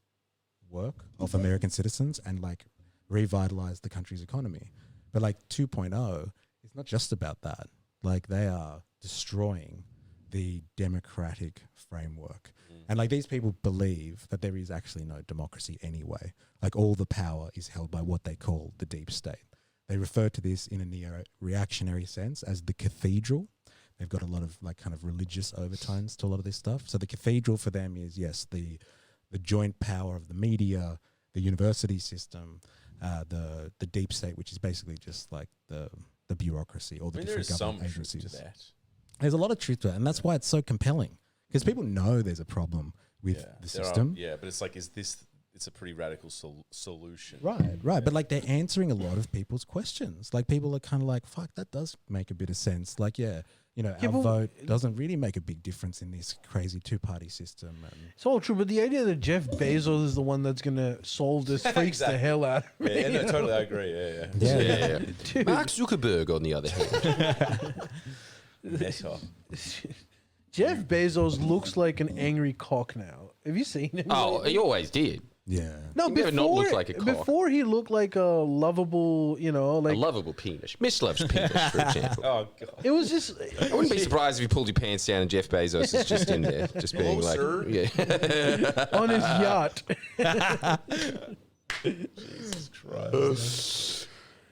D: work of American citizens and like revitalize the country's economy. But like 2.0, it's not just about that. Like they are destroying the democratic framework. And like these people believe that there is actually no democracy anyway. Like all the power is held by what they call the deep state. They refer to this in a neo-reactionary sense as the cathedral. They've got a lot of like kind of religious overtones to a lot of this stuff. So the cathedral for them is, yes, the joint power of the media, the university system, the deep state, which is basically just like the bureaucracy or the different government agencies. There's a lot of truth to it, and that's why it's so compelling, because people know there's a problem with the system.
C: But it's like, it's a pretty radical solution.
D: Right. But like they're answering a lot of people's questions. Like people are kind of like, fuck, that does make a bit of sense. Like, our vote doesn't really make a big difference in this crazy two-party system. And
A: it's all true, but the idea that Jeff Bezos is the one that's going to solve this freaks the hell out of me.
C: Yeah, totally, I agree.
B: Yeah. Mark Zuckerberg, on the other hand.
A: Jeff Bezos looks like an angry cock now. Have you seen him?
B: Oh, he always did.
D: Yeah.
A: No,
B: he never not looked like a cock.
A: Before he looked like a lovable, like
B: a lovable penis. Miss loves penis, for example.
C: Oh god.
A: It was just.
B: I wouldn't be surprised if you pulled your pants down and Jeff Bezos is just in there, just being like,
A: on his yacht.
C: Jesus Christ.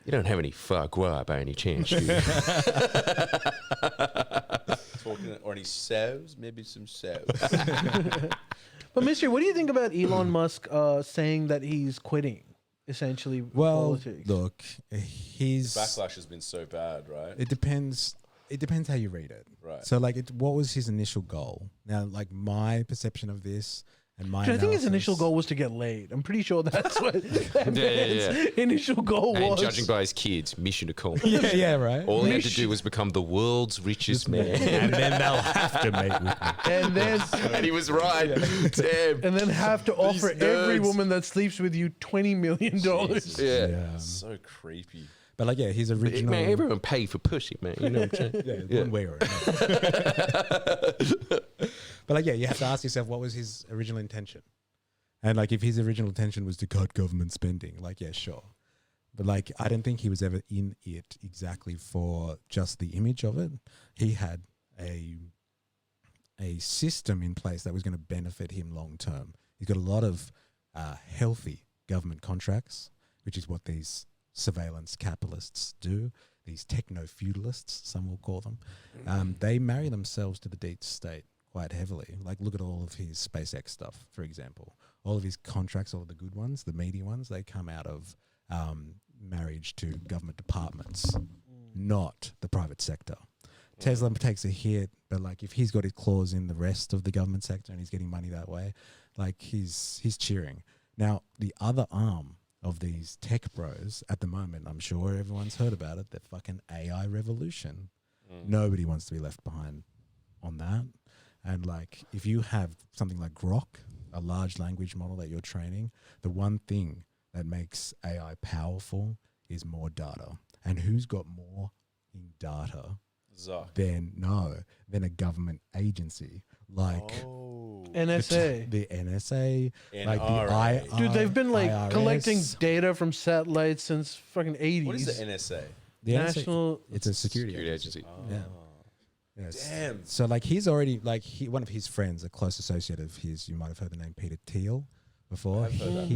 B: You don't have any foie gras by any chance, do you?
C: Or any sows, maybe some sows.
A: But MysterE, what do you think about Elon Musk saying that he's quitting, essentially, politics?
D: Look,
C: The backlash has been so bad, right?
D: It depends how you read it.
C: Right.
D: So, like, what was his initial goal? Now, like, my perception of this and my
A: I think his initial goal was to get laid. I'm pretty sure that's what his initial goal was.
B: And judging by his kids, mission accomplished.
D: Yeah, right.
B: All he had to do was become the world's richest man.
D: And then they'll have to mate with me.
B: And he was right. Damn.
A: And then have to offer every woman that sleeps with you $20 million.
B: Yeah.
C: So creepy.
D: But like, his original...
B: Man, everyone pay for pussy, man. You know what I'm saying?
D: One way or another. But like, you have to ask yourself, what was his original intention? And like, if his original intention was to cut government spending, like, sure. But like, I don't think he was ever in it exactly for just the image of it. He had a system in place that was going to benefit him long term. He's got a lot of healthy government contracts, which is what these surveillance capitalists do. These techno feudalists, some will call them. They marry themselves to the deep state quite heavily. Like, look at all of his SpaceX stuff, for example. all of his contracts, all of the good ones, the meaty ones, they come out of marriage to government departments, not the private sector. Tesla takes a hit, but like if he's got his claws in the rest of the government sector and he's getting money that way, like he's cheering. Now, the other arm of these tech bros at the moment, I'm sure everyone's heard about it, the fucking AI revolution. Nobody wants to be left behind on that. And like if you have something like Grok, a large language model that you're training, the one thing that makes AI powerful is more data. And who's got more in data
C: Zuck.
D: than a government agency like
A: NSA.
D: the NSA, like the
C: NRA.
A: Dude, they've been like
D: IRS.
A: collecting data from satellites since fucking 80s.
C: What is the NSA?
D: The NSA,
A: National.
D: it's a security
B: agency.
D: Yeah. Yes.
C: Damn.
D: So like he's already like one of his friends, a close associate of his, you might have heard the name Peter Thiel before.
C: I've heard that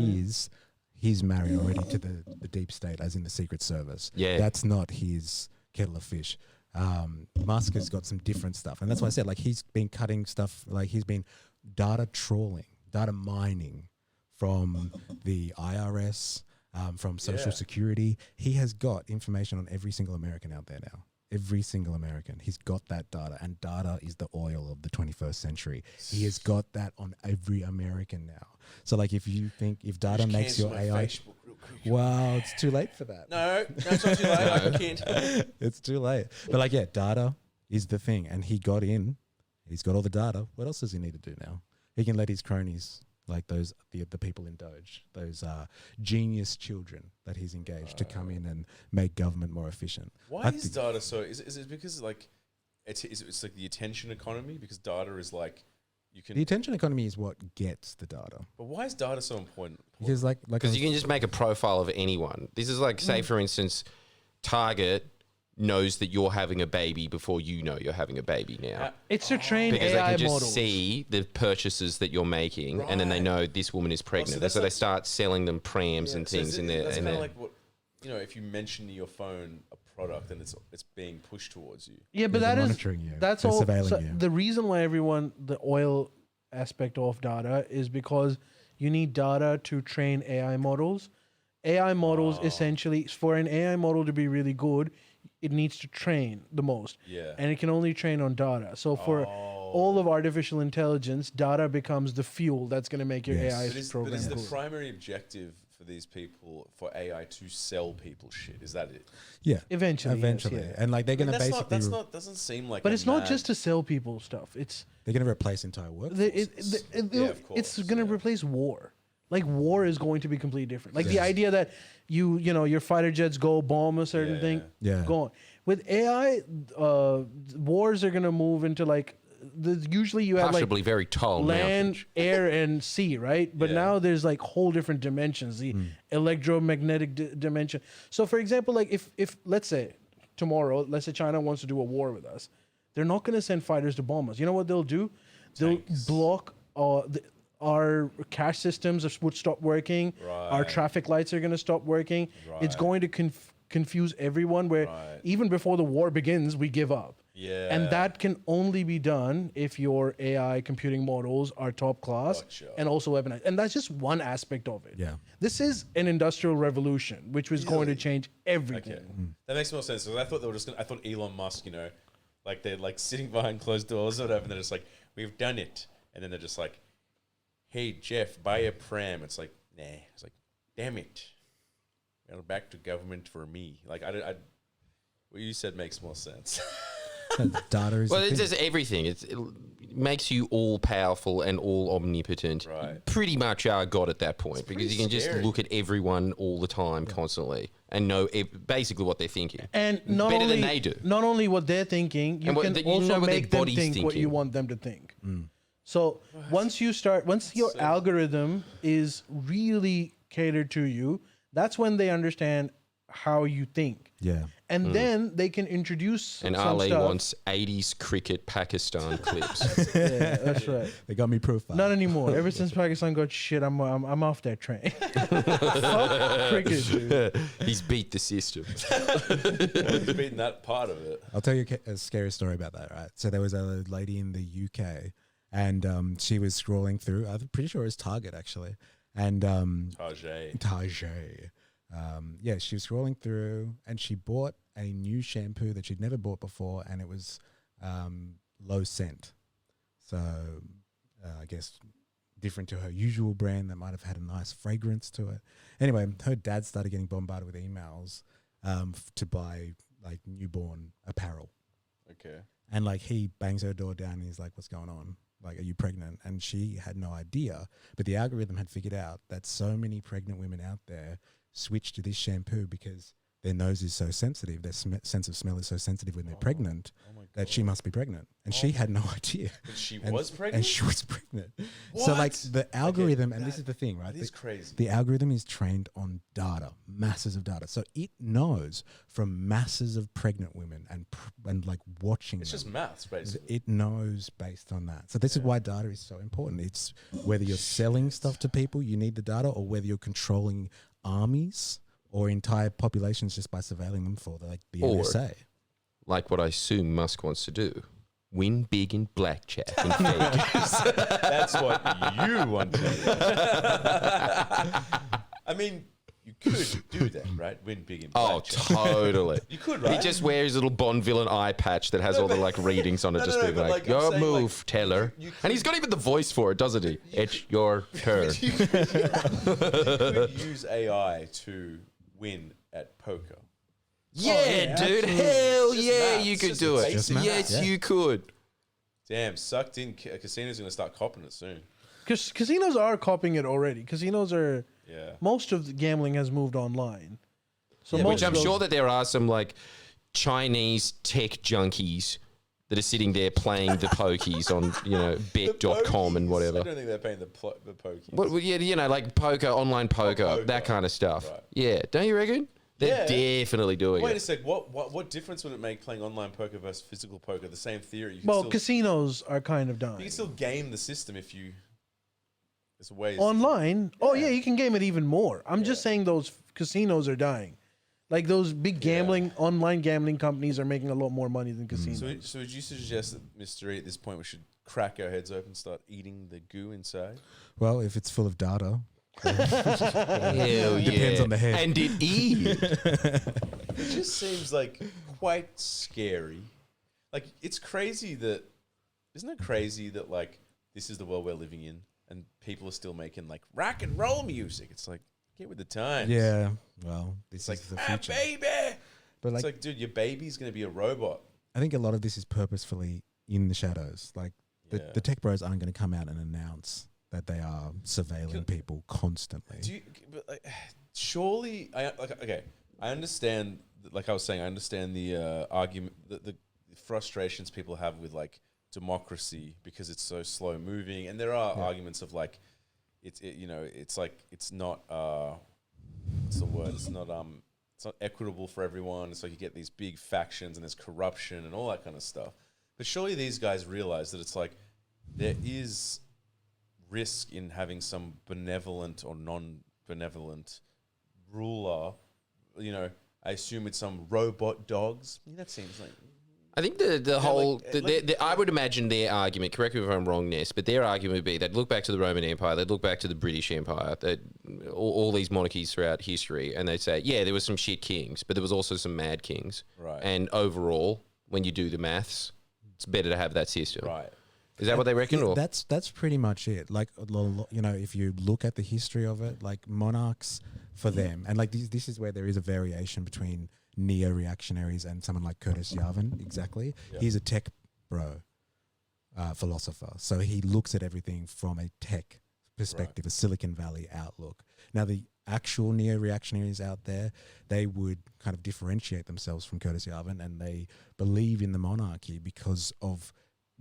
D: He's married already to the deep state, as in the Secret Service.
B: Yeah.
D: That's not his kettle of fish. Musk has got some different stuff. And that's why I said, like, he's been cutting stuff, like he's been data trawling, data mining from the IRS, from Social Security. He has got information on every single American out there now. Every single American. He's got that data, and data is the oil of the 21st century. He has got that on every American now. So, like, if you think if data makes your AI, well, it's too late for that.
C: No, it's not too late. I can't.
D: It's too late. But like, yeah, data is the thing, and he got in. He's got all the data. What else does he need to do now? He can let his cronies, like those the people in Doge, those genius children that he's engaged to come in and make government more efficient.
C: Why is data so? Is it because like it's like the attention economy? Because data is like you can.
D: The attention economy is what gets the data.
C: But why is data so important?
D: Because like
B: Because you can just make a profile of anyone. This is like, say, for instance, Target knows that you're having a baby before you know you're having a baby now.
A: It's to train
B: Because
A: AI
B: they can just
A: models.
B: see the purchases that you're making, and then they know this woman is pregnant.
C: that's
B: So they
C: like-
B: start selling them prams and
C: So
B: things in there.
C: That's
B: in
C: kind of
B: there.
C: like what if you mention to your phone a product and it's being pushed towards you.
A: Yeah, but
D: they're
A: that is
D: monitoring you.
A: that's
D: They're
A: all.
D: surveilling
A: So
D: you.
A: the reason why the oil aspect of data is because you need data to train AI models. AI models essentially, for an AI model to be really good, it needs to train the most.
C: Yeah.
A: And it can only train on data. So for all of artificial intelligence, data becomes the fuel that's going to make your AI
C: But
A: program
C: is the
A: good.
C: primary objective for these people, for AI to sell people shit? Is that it?
D: yeah,
A: Eventually, yes, yeah.
D: and like they're going to
C: That's
D: basically
C: not doesn't seem like.
A: But
C: a
A: it's not
C: mad-
A: just to sell people stuff. It's
D: they're going to replace entire workforces.
C: Yeah, of course,
A: it's going to
C: yeah.
A: replace war. Like war is going to be completely different. Like the idea that you know your fighter jets go bomb a certain thing,
D: Yeah.
A: go on. With AI, wars are going to move into like usually you have like
B: Possibly very tall
A: land,
B: mountains.
A: air, and sea, right? But
C: Yeah.
A: now there's like whole different dimensions, the electromagnetic dimension. So, for example, like if let's say tomorrow, let's say China wants to do a war with us, they're not going to send fighters to bomb us. You know what they'll do? They'll block our cash systems would stop working. Our
C: Right.
A: traffic lights are going to stop working. It's
C: Right.
A: going to confuse everyone. Where even before the war begins, we give up.
C: Yeah.
A: And that can only be done if your AI computing models are top class
C: Gotcha.
A: and also weaponized. And that's just one aspect of it.
D: Yeah.
A: This is an industrial revolution, which was going to change everything.
C: Okay. That makes more sense. Because I thought they were just. I thought Elon Musk, like they're like sitting behind closed doors or whatever, and they're just like, "We've done it," and then they're just like, "Hey Jeff, buy a pram." It's like, nah. It's like, damn it. Well, back to government for me. Like I what you said makes more sense.
D: Data is
B: Well,
D: the
B: it's
D: thing.
B: just everything. It makes you all powerful and all omnipotent.
C: Right.
B: Pretty much are God at that point because
C: pretty
B: you can just
C: scary.
B: look at everyone all the time, constantly, and know basically what they're thinking.
A: And not
B: Better
A: only
B: than they do.
A: not only what they're thinking, you
B: And what-
A: can
B: that you
A: also
B: know what their
A: make them
B: body's
A: think what you
B: thinking.
A: want them to think. So once your algorithm is really catered to you, that's when they understand how you think.
D: Yeah.
A: And then they can introduce
B: And
A: some
B: Ali
A: stuff.
B: wants 80s cricket Pakistan clips.
A: Yeah, that's right.
D: They got me profiled.
A: Not anymore. Ever since Pakistan got shit, I'm off that train. Fuck cricket, dude.
B: He's beat the system.
C: He's beaten that part of it.
D: I'll tell you a scary story about that, right? So there was a lady in the UK, and she was scrolling through. I'm pretty sure it was Target actually, and Tajay. Yeah, she was scrolling through, and she bought a new shampoo that she'd never bought before, and it was low scent. So I guess different to her usual brand that might have had a nice fragrance to it. Anyway, her dad started getting bombarded with emails to buy like newborn apparel.
C: Okay.
D: And like he bangs her door down and he's like, what's going on? Like, are you pregnant? And she had no idea. But the algorithm had figured out that so many pregnant women out there switch to this shampoo because their nose is so sensitive, their sense of smell is so sensitive when they're pregnant that she must be pregnant. And she had no idea.
C: But she was pregnant?
D: And she was pregnant.
C: What?
D: So like the algorithm, and this is the thing, right?
C: That is crazy.
D: The algorithm is trained on data, masses of data. So it knows from masses of pregnant women and like watching
C: It's
D: them.
C: just maths, basically.
D: It knows based on that. So this is why data is so important. It's whether you're selling stuff to people, you need the data, or whether you're controlling armies or entire populations just by surveilling them for the
B: Or-
D: NSA.
B: Like what I assume Musk wants to do. Win big in blackjack and fake.
C: That's what you want to do. I mean, you could do that, right? Win big in
B: Oh,
C: blackjack.
B: totally.
C: You could, right?
B: He just wears his little Bond villain eye patch that has all the like readings on it,
C: No,
B: just
C: no,
B: being
C: but,
B: like,
C: like, I'm
B: your
C: saying,
B: move,
C: like,
B: Taylor.
C: you
B: And he's got even the voice for it, doesn't he? It's your turn.
C: You could use AI to win at poker.
B: Yeah, dude.
C: absolutely.
B: Hell
C: Just
B: yeah,
C: maths,
B: you could
C: just
B: do it.
C: basic
D: maths,
B: Yes,
D: yeah.
B: you could.
C: Damn, sucked in. Casino's going to start copping it soon.
A: Because casinos are copying it already. Casinos are
C: Yeah.
A: most of the gambling has moved online. So
C: Yeah,
A: most
B: Which I'm
A: of those-
B: sure that there are some like Chinese tech junkies that are sitting there playing the pokies on, bet.com and
C: Pokies.
B: whatever.
C: I don't think they're paying the pokies.
B: Well, yeah, like poker, online poker,
C: poker.
B: that kind of stuff.
C: Right.
B: Yeah, don't you reckon? They're definitely doing
C: Wait a
B: it.
C: sec. What difference would it make playing online poker versus physical poker? The same theory. You can
A: well,
C: still,
A: casinos are kind of
C: you
A: dying.
C: can still game the system if you. There's ways.
A: Online? Oh, yeah, you can game it even more. I'm just saying those casinos are dying. Like those big gambling, online gambling companies are making a lot more money than casinos.
C: So would you suggest that MysterE at this point we should crack our heads open and start eating the goo inside?
D: Well, if it's full of data.
B: Hell yeah.
D: Depends on the head.
B: And it is.
C: It just seems like quite scary. Like it's crazy that isn't it crazy that like this is the world we're living in and people are still making like rock and roll music. It's like get with the times.
D: Yeah. Well, this
C: It's like
D: is the future.
C: baby.
D: But
C: It's
D: like,
C: like, dude, your baby's gonna be a robot.
D: I think a lot of this is purposefully in the shadows. Like
C: Yeah.
D: the tech bros aren't going to come out and announce that they are surveilling people constantly.
C: Do you, but like, surely, I understand. Like I was saying, I understand the argument, the frustrations people have with like democracy because it's so slow moving, and there are arguments of like, it's like it's not. What's the word? It's not equitable for everyone. It's like you get these big factions and there's corruption and all that kind of stuff. But surely these guys realize that it's like there is risk in having some benevolent or non-benevolent ruler, I assume with some robot dogs. That seems like...
B: I think the whole,
C: like-
B: I would imagine their argument, correct me if I'm wrong, Ness, but their argument would be they'd look back to the Roman Empire, they'd look back to the British Empire, all these monarchies throughout history, and they'd say, yeah, there was some shit kings, but there was also some mad kings.
C: Right.
B: And overall, when you do the maths, it's better to have that system.
C: Right.
B: Is that what they reckon?
D: Yeah,
B: Or?
D: that's pretty much it. Like, if you look at the history of it, like monarchs for them, and like this is where there is a variation between neo-reactionaries and someone like Curtis Yarvin. Exactly.
C: Yeah.
D: He's a tech bro, philosopher. So he looks at everything from a tech perspective, a Silicon Valley outlook. Now, the actual neo-reactionaries out there, they would kind of differentiate themselves from Curtis Yarvin, and they believe in the monarchy because of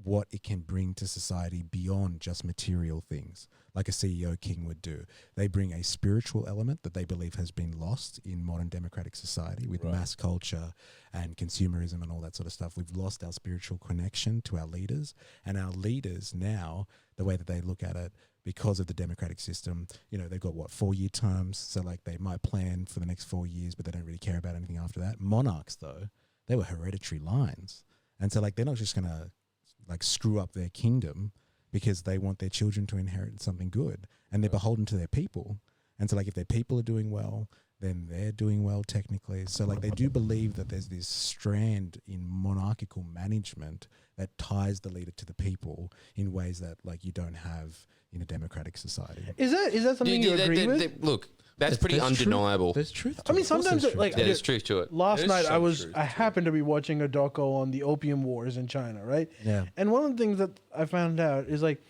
D: what it can bring to society beyond just material things, like a CEO king would do. They bring a spiritual element that they believe has been lost in modern democratic society with mass culture and consumerism and all that sort of stuff. We've lost our spiritual connection to our leaders, and our leaders now, the way that they look at it, because of the democratic system, they've got 4-year terms. So like they might plan for the next 4 years, but they don't really care about anything after that. Monarchs though, they were hereditary lines. And so like, they're not just going to like screw up their kingdom. because they want their children to inherit something good, and they're beholden to their people. And so, like, if their people are doing well, then they're doing well technically. So, like, they do believe that there's this strand in monarchical management that ties the leader to the people in ways that, like, you don't have in a democratic society.
A: Is that something you agree with?
B: Look, that's pretty
D: There's
B: undeniable.
D: There's truth to
A: I mean,
D: it. Of course
A: sometimes
D: there's
A: like
B: Yeah, there's truth to it.
A: last
C: There's
A: night
C: some truth to
A: I
C: it.
A: happened to be watching a doco on the opium wars in China, right?
D: Yeah.
A: And one of the things that I found out is like,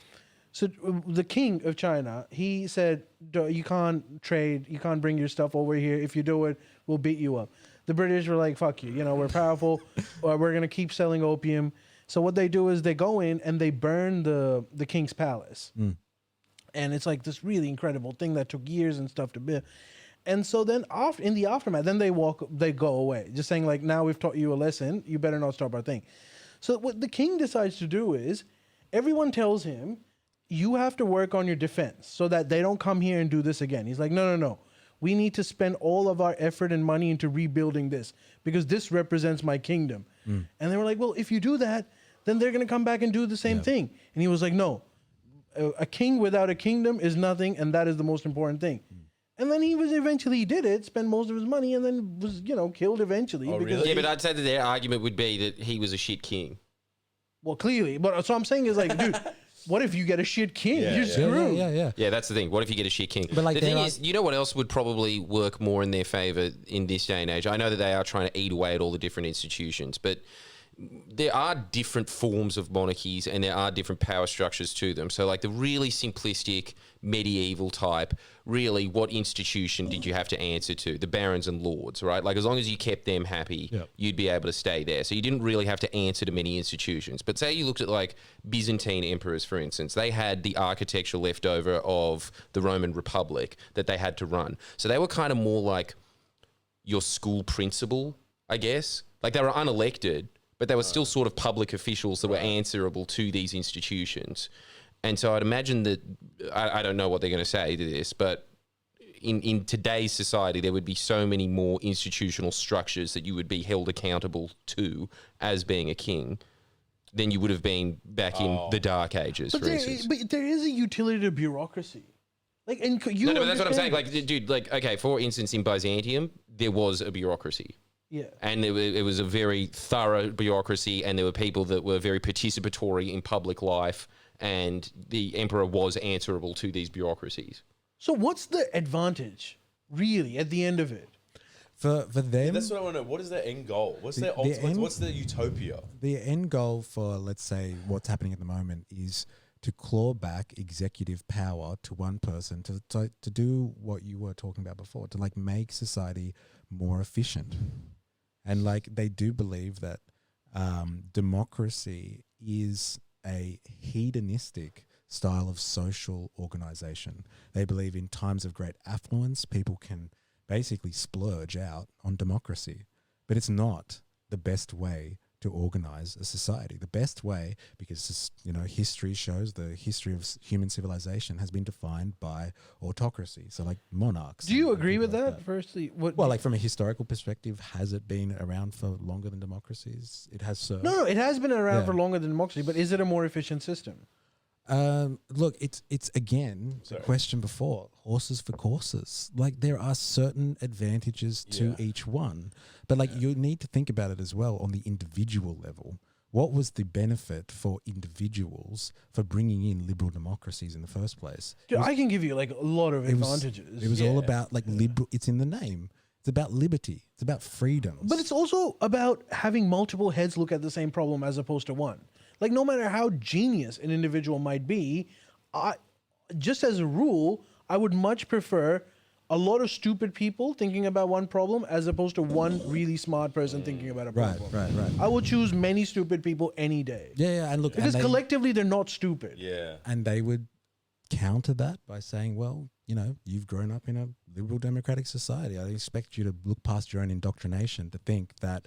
A: so the king of China, he said, you can't trade, you can't bring your stuff over here. If you do it, we'll beat you up. The British were like, fuck you, we're powerful, or we're going to keep selling opium. So what they do is they go in and they burn the king's palace. And it's like this really incredible thing that took years and stuff to build. And so then in the aftermath, then they go away, just saying like, now we've taught you a lesson, you better not stop our thing. So what the king decides to do is everyone tells him, you have to work on your defense so that they don't come here and do this again. He's like, no. We need to spend all of our effort and money into rebuilding this because this represents my kingdom. And they were like, well, if you do that, then they're going to come back and do the same thing. And he was like, no, a king without a kingdom is nothing. And that is the most important thing. And then he did it, spent most of his money, and then was, killed eventually.
C: Oh,
A: because
C: really?
B: Yeah, but I'd say that their argument would be that he was a shit king.
A: Well, clearly. But so I'm saying is like, dude, what if you get a shit king? You're screwed.
D: Yeah.
B: Yeah, that's the thing. What if you get a shit king?
D: But, like,
B: the thing
D: there
B: is, you know what else would probably work more in their favor in this day and age? I know that they are trying to eat away at all the different institutions, but there are different forms of monarchies and there are different power structures to them. So like the really simplistic medieval type, really what institution did you have to answer to? The barons and lords, right? Like as long as you kept them happy, you'd be able to stay there. So you didn't really have to answer to many institutions. But say you looked at like Byzantine emperors, for instance, they had the architecture left over of the Roman Republic that they had to run. So they were kind of more like your school principal, I guess. Like they were unelected, but they were still sort of public officials that were answerable to these institutions. And so I'd imagine that, I don't know what they're going to say to this, but in today's society, there would be so many more institutional structures that you would be held accountable to as being a king than you would have been back in the Dark Ages, for instance.
A: But there is a utility to bureaucracy. Like, and you
B: No, but that's what I'm saying.
A: understand-
B: Like, dude, like, okay, for instance, in Byzantium, there was a bureaucracy.
A: Yeah.
B: And it was a very thorough bureaucracy, and there were people that were very participatory in public life, and the emperor was answerable to these bureaucracies.
A: So what's the advantage, really, at the end of it?
D: For them,
C: That's what I want to know. What is their end goal? What's their
D: the
C: ultimate?
D: end-
C: What's their utopia?
D: the end goal for, let's say, what's happening at the moment is to claw back executive power to one person to do what you were talking about before, to like make society more efficient. And like they do believe that democracy is a hedonistic style of social organization. They believe in times of great affluence, people can basically splurge out on democracy. But it's not the best way to organize a society. The best way, because history shows the history of human civilization has been defined by autocracy. So like monarchs.
A: Do you
D: and
A: agree
D: people
A: with
D: like
A: that? Firstly, what?
D: Well, like from a historical perspective, has it been around for longer than democracies? It has served.
A: no, it has been around
D: Yeah.
A: for longer than democracy, but is it a more efficient system?
D: Look, it's again the question before, horses for courses. Like there are certain advantages to each one, but like you need to think about it as well on the individual level. What was the benefit for individuals for bringing in liberal democracies in the first place?
A: Dude, I can give you like a lot of
D: It was-
A: advantages.
D: It was all about like liberal. It's in the name. It's about liberty. It's about freedoms.
A: But it's also about having multiple heads look at the same problem as opposed to one. Like, no matter how genius an individual might be, just as a rule, I would much prefer a lot of stupid people thinking about one problem as opposed to one really smart person thinking about a problem.
D: right.
A: I will choose many stupid people any day.
D: Yeah, and look,
A: Because
D: and they-
A: collectively, they're not stupid.
C: Yeah.
D: And they would counter that by saying, well, you've grown up in a liberal democratic society. I expect you to look past your own indoctrination to think that,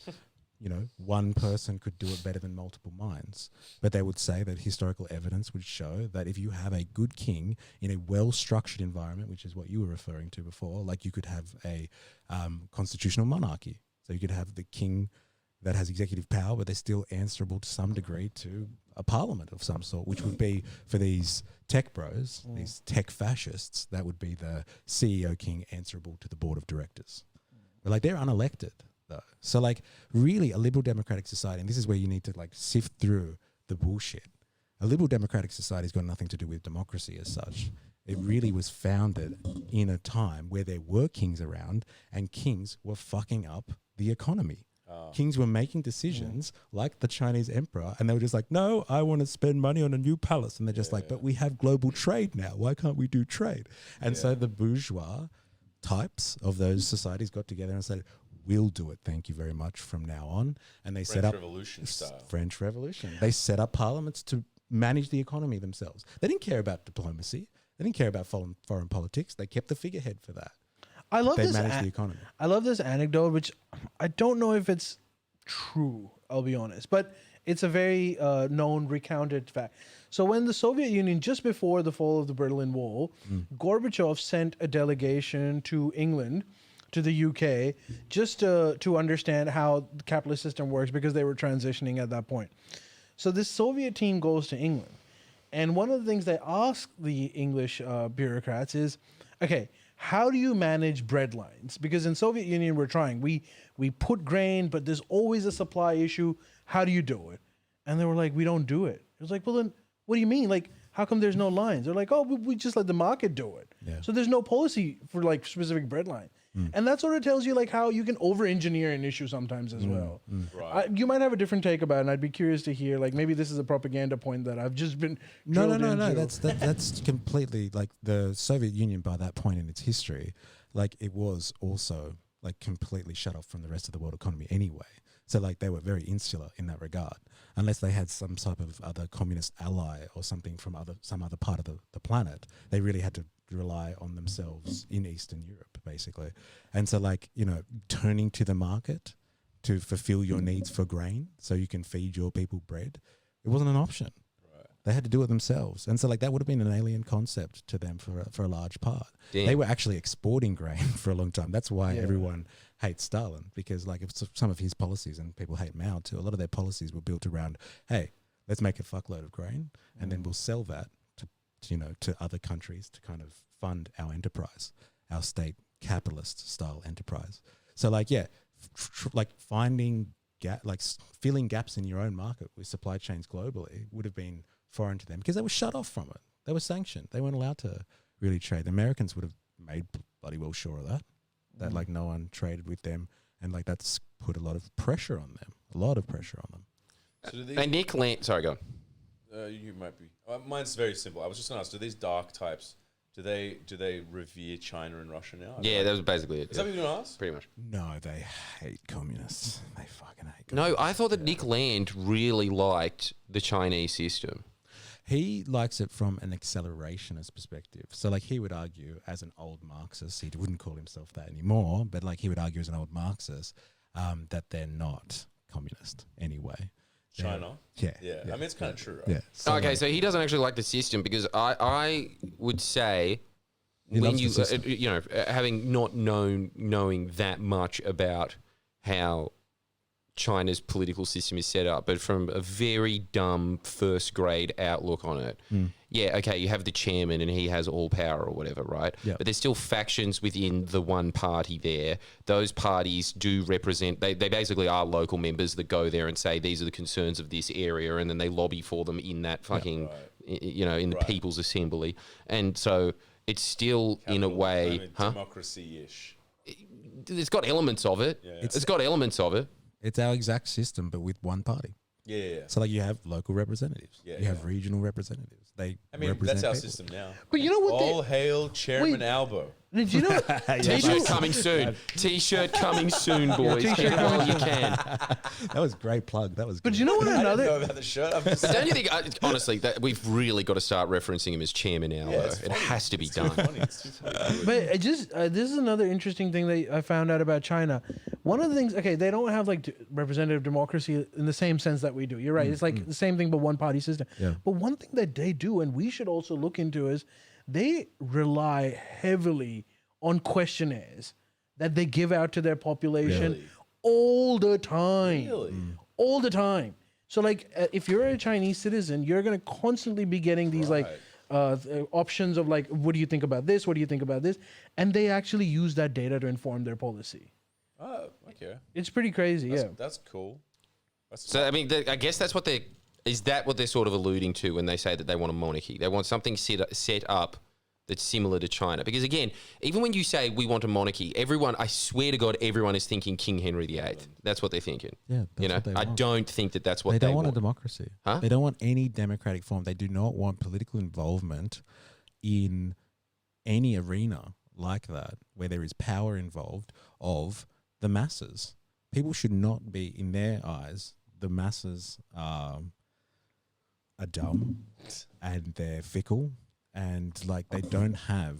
D: one person could do it better than multiple minds. But they would say that historical evidence would show that if you have a good king in a well-structured environment, which is what you were referring to before, like you could have a constitutional monarchy. So you could have the king that has executive power, but they're still answerable to some degree to a parliament of some sort, which would be for these tech bros, these tech fascists, that would be the CEO king answerable to the board of directors. But like they're unelected though. So like really a liberal democratic society, and this is where you need to like sift through the bullshit. A liberal democratic society has got nothing to do with democracy as such. It really was founded in a time where there were kings around and kings were fucking up the economy. Kings were making decisions like the Chinese emperor, and they were just like, no, I want to spend money on a new palace. And they're just like, but we have global trade now. Why can't we do trade? And so the bourgeois types of those societies got together and said, we'll do it, thank you very much, from now on. And they set up
C: Revolution style.
D: French Revolution. They set up parliaments to manage the economy themselves. They didn't care about diplomacy. They didn't care about foreign politics. They kept the figurehead for that.
A: I love
D: They
A: this.
D: managed the economy.
A: I love this anecdote, which I don't know if it's true. I'll be honest, but it's a very known, recounted fact. So when the Soviet Union, just before the fall of the Berlin Wall, Gorbachev sent a delegation to England, to the UK, just to understand how the capitalist system works, because they were transitioning at that point. So this Soviet team goes to England, and one of the things they ask the English bureaucrats is, okay, how do you manage bread lines? Because in Soviet Union, we're trying. We put grain, but there's always a supply issue. How do you do it? And they were like, we don't do it. It was like, well, then what do you mean? Like, how come there's no lines? They're like, oh, we just let the market do it.
D: Yeah.
A: So there's no policy for like specific bread line. And that sort of tells you like how you can over-engineer an issue sometimes as well.
C: Right.
A: You might have a different take about it, and I'd be curious to hear, like, maybe this is a propaganda point that I've just been
D: No.
A: drilled into.
D: That's completely like the Soviet Union by that point in its history, like it was also like completely shut off from the rest of the world economy anyway. So like they were very insular in that regard, unless they had some type of other communist ally or something from some other part of the planet. They really had to rely on themselves in Eastern Europe, basically. And so like, you know, turning to the market to fulfill your needs for grain so you can feed your people bread, it wasn't an option.
C: Right.
D: They had to do it themselves. And so like that would have been an alien concept to them for a large part.
B: Damn.
D: They were actually exporting grain for a long time. That's why everyone hates Stalin, because like if some of his policies, and people hate Mao too, a lot of their policies were built around, hey, let's make a fuckload of grain and then we'll sell that to other countries to kind of fund our enterprise, our state capitalist style enterprise. So like, like finding filling gaps in your own market with supply chains globally would have been foreign to them because they were shut off from it. They were sanctioned. They weren't allowed to really trade. The Americans would have made bloody well sure of that like no one traded with them. And like that's put a lot of pressure on them,
C: So do these,
B: And Nick Land, sorry, go on.
C: you might be. Mine's very simple. I was just going to ask: do these dark types? Do they revere China and Russia now?
B: Yeah, that was basically it.
C: Is that what you're going to ask?
B: Pretty much.
D: No, they hate communists. They fucking hate communists.
B: No, I thought that Nick Land really liked the Chinese system.
D: He likes it from an accelerationist perspective. So like he would argue as an old Marxist, he wouldn't call himself that anymore, but like he would argue as an old Marxist that they're not communist anyway.
C: China?
D: Yeah.
C: I mean, it's kind of true, right?
D: Yeah. So
B: Okay,
D: like,
B: so he doesn't actually like the system because I would say
D: He
B: when
D: loves
B: you
D: the system.
B: having not knowing that much about how China's political system is set up, but from a very dumb first grade outlook on it. Yeah, okay, you have the chairman and he has all power or whatever, right?
D: Yep.
B: But there's still factions within the one party there. Those parties do represent, they basically are local members that go there and say, these are the concerns of this area, and then they lobby for them in that fucking, in the People's Assembly. And so it's still, in a way,
C: democracy-ish.
B: it's got elements of it.
C: Yeah.
B: It's got elements of it.
D: it's our exact system, but with one party.
C: Yeah.
D: So like you have local representatives,
C: Yeah,
D: you have regional representatives. They
C: I mean,
D: represent
C: that's our
D: people.
C: system now.
A: But you know what?
C: All hail Chairman Albo.
A: Did you know?
B: T-shirt coming soon. T-shirt coming soon, boys.
A: t-shirt
B: Get it while
A: coming
B: you can.
D: That was a great plug. That was
A: But
D: good.
A: you know what?
C: I didn't know
A: Another.
C: about the shirt. I'm just
B: But don't you think, honestly, that we've really got to start referencing him as Chairman Albo?
C: it's
B: It
C: funny.
B: has to be
C: It's
B: done.
C: too funny. It's too funny.
A: But it just this is another interesting thing that I found out about China. One of the things, okay, they don't have like representative democracy in the same sense that we do. You're right. It's like the same thing, but one party system.
D: Yeah.
A: But one thing that they do, and we should also look into, is they rely heavily on questionnaires that they give out to their population
C: Really?
A: all the time.
C: Really?
A: All the time. So like, if you're a Chinese citizen, you're gonna constantly be getting these like options of like, what do you think about this? What do you think about this? And they actually use that data to inform their policy.
C: Oh, okay.
A: It's pretty crazy.
C: That's cool.
B: So I mean, I guess that's what is that what they're sort of alluding to when they say that they want a monarchy? They want something set up that's similar to China. Because again, even when you say we want a monarchy, everyone, I swear to God, everyone is thinking King Henry VIII. That's what they're thinking.
D: Yeah, that's
B: you know,
D: what they
B: I
D: want.
B: don't think that that's what
D: They
B: they
D: don't want a
B: want.
D: democracy.
B: Huh?
D: They don't want any democratic form. They do not want political involvement in any arena like that where there is power involved of the masses. People should not be, in their eyes, the masses are dumb and they're fickle and like they don't have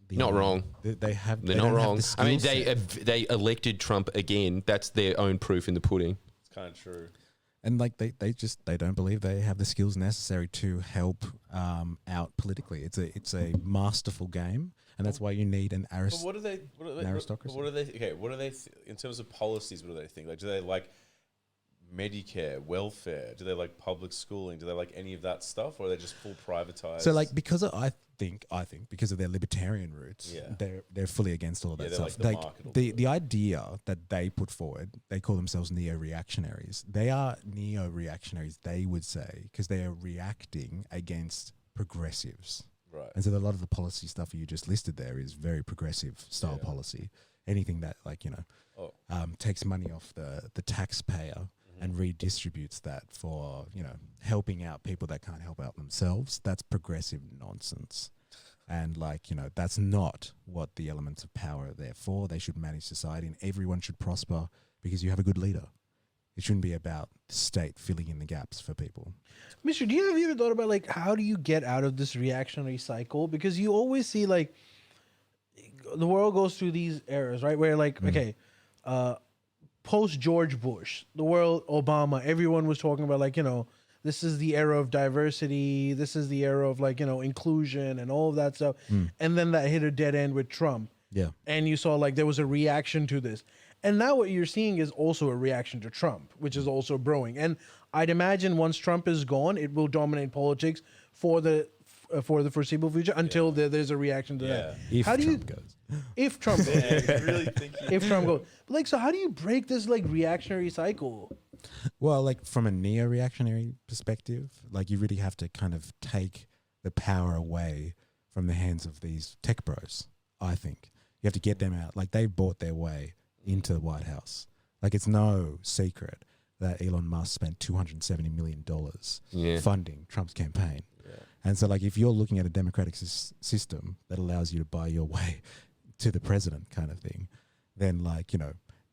D: the
B: Not wrong.
D: They have.
B: They're
D: they
B: not
D: don't have
B: wrong.
D: the
B: I mean,
D: skill set.
B: they elected Trump again. That's their own proof in the pudding.
C: It's kind of true.
D: And like they don't believe they have the skills necessary to help out politically. It's a masterful game, and that's why you need an
C: But what do they?
D: aristocracy.
C: What do they? Okay, what do they? In terms of policies, what do they think? Like, do they like Medicare, welfare? Do they like public schooling? Do they like any of that stuff, or are they just full privatized?
D: So like because I think because of their libertarian roots,
C: Yeah.
D: they're fully against all of that
C: they're
D: stuff.
C: like the market will do
D: the idea that they put forward, they call themselves neo-reactionaries. They are neo-reactionaries, they would say, because they are reacting against progressives.
C: right.
D: And so a lot of the policy stuff you just listed there is very progressive style policy. Anything that like, takes money off the taxpayer and redistributes that for, helping out people that can't help out themselves, that's progressive nonsense. And like, that's not what the elements of power are there for. They should manage society and everyone should prosper because you have a good leader. It shouldn't be about the state filling in the gaps for people.
A: Mr. Do you have you ever thought about like how do you get out of this reactionary cycle? Because you always see like the world goes through these eras, right? Where like, post George Bush, the world, Obama, everyone was talking about like, this is the era of diversity. This is the era of like, inclusion and all of that stuff. And then that hit a dead end with Trump.
D: Yeah.
A: And you saw like there was a reaction to this. And now what you're seeing is also a reaction to Trump, which is also brewing. And I'd imagine once Trump is gone, it will dominate politics for the foreseeable future until there's a reaction to that.
D: If
A: How do
D: Trump
A: you,
D: goes.
A: If Trump goes.
C: Yeah, you really think
A: If Trump goes. But like, so how do you break this like reactionary cycle?
D: Well, like from a neo-reactionary perspective, like you really have to kind of take the power away from the hands of these tech bros, I think. You have to get them out. Like they've bought their way into the White House. Like it's no secret that Elon Musk spent $270 million funding Trump's campaign.
C: Yeah.
D: And so like if you're looking at a democratic system that allows you to buy your way to the president kind of thing, then like,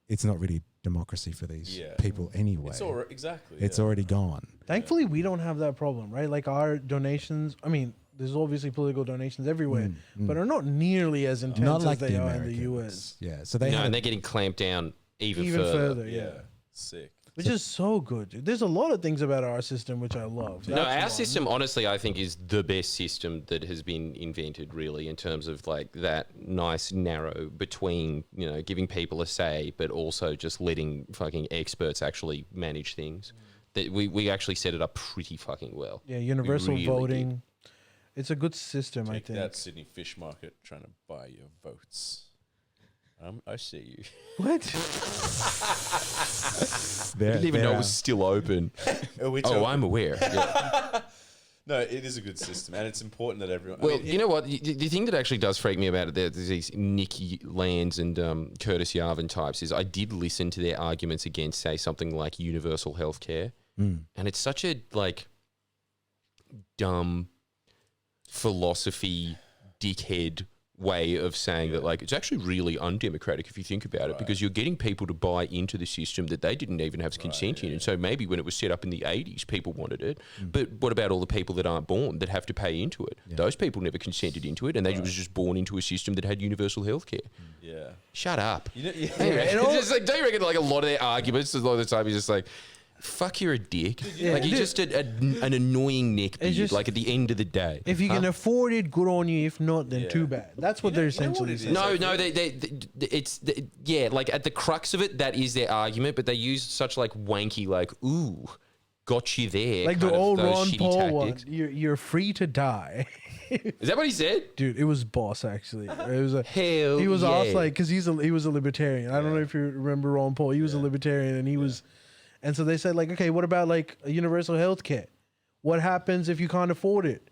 D: it's not really democracy for these people anyway.
C: It's already, exactly.
D: It's already gone.
A: Thankfully, we don't have that problem, right? Like our donations, I mean, there's obviously political donations everywhere, but are not nearly as intense
D: Not
A: as
D: like
A: they
D: the
A: are in
D: Americans.
A: the US.
D: Yeah. So they
B: No,
D: have
B: and they're getting clamped down even further.
A: Yeah.
C: Sick.
A: Which is so good, dude. There's a lot of things about our system which I love.
B: No,
A: That's
B: our
A: one.
B: system, honestly, I think is the best system that has been invented, really, in terms of like that nice narrow between, giving people a say, but also just letting fucking experts actually manage things. That we actually set it up pretty fucking well.
A: Yeah, universal
B: really
A: voting.
B: did.
A: It's a good system, I
C: Take
A: think.
C: that, Sydney fish market, trying to buy your votes. I see you.
A: What?
B: I didn't even know it was still open. I'm aware. Yeah.
C: No, it is a good system, and it's important that everyone.
B: Well, you know what? The thing that actually does freak me about it, there's these Nicky Lands and Curtis Yarvin types, is I did listen to their arguments against, say, something like universal healthcare, and it's such a like dumb philosophy dickhead way of saying that like it's actually really undemocratic if you think about it, because you're getting people to buy into the system that they didn't even have consent in. And so maybe when it was set up in the 80s, people wanted it, but what about all the people that aren't born that have to pay into it? Those people never consented into it, and they was just born into a system that had universal healthcare.
C: Yeah.
B: Shut up.
C: You know,
B: Anyway, it's just like, don't you reckon like a lot of their arguments, a lot of the time, is just like, fuck, you're a dick.
A: Yeah.
B: Like, you're just an annoying neckbeard,
A: just-
B: like, at the end of the day.
A: If you can afford it, good on you. If not, then
C: Yeah.
A: too bad. That's what they're essentially
C: it
A: saying.
C: is?
B: Yeah, like, at the crux of it, that is their argument, but they use such, like, wanky, like, ooh, got you there.
A: Like the
B: kind of
A: old
B: those
A: Ron
B: shitty
A: Paul one.
B: tactics.
A: You're free to die.
B: Is that what he said?
A: Dude, it was boss actually. It was
B: Hell
A: he was
B: yeah.
A: off like because he was a libertarian. I don't know if you remember Ron Paul. He was a libertarian and he was, and so they said like, okay, what about like a universal health care? What happens if you can't afford it?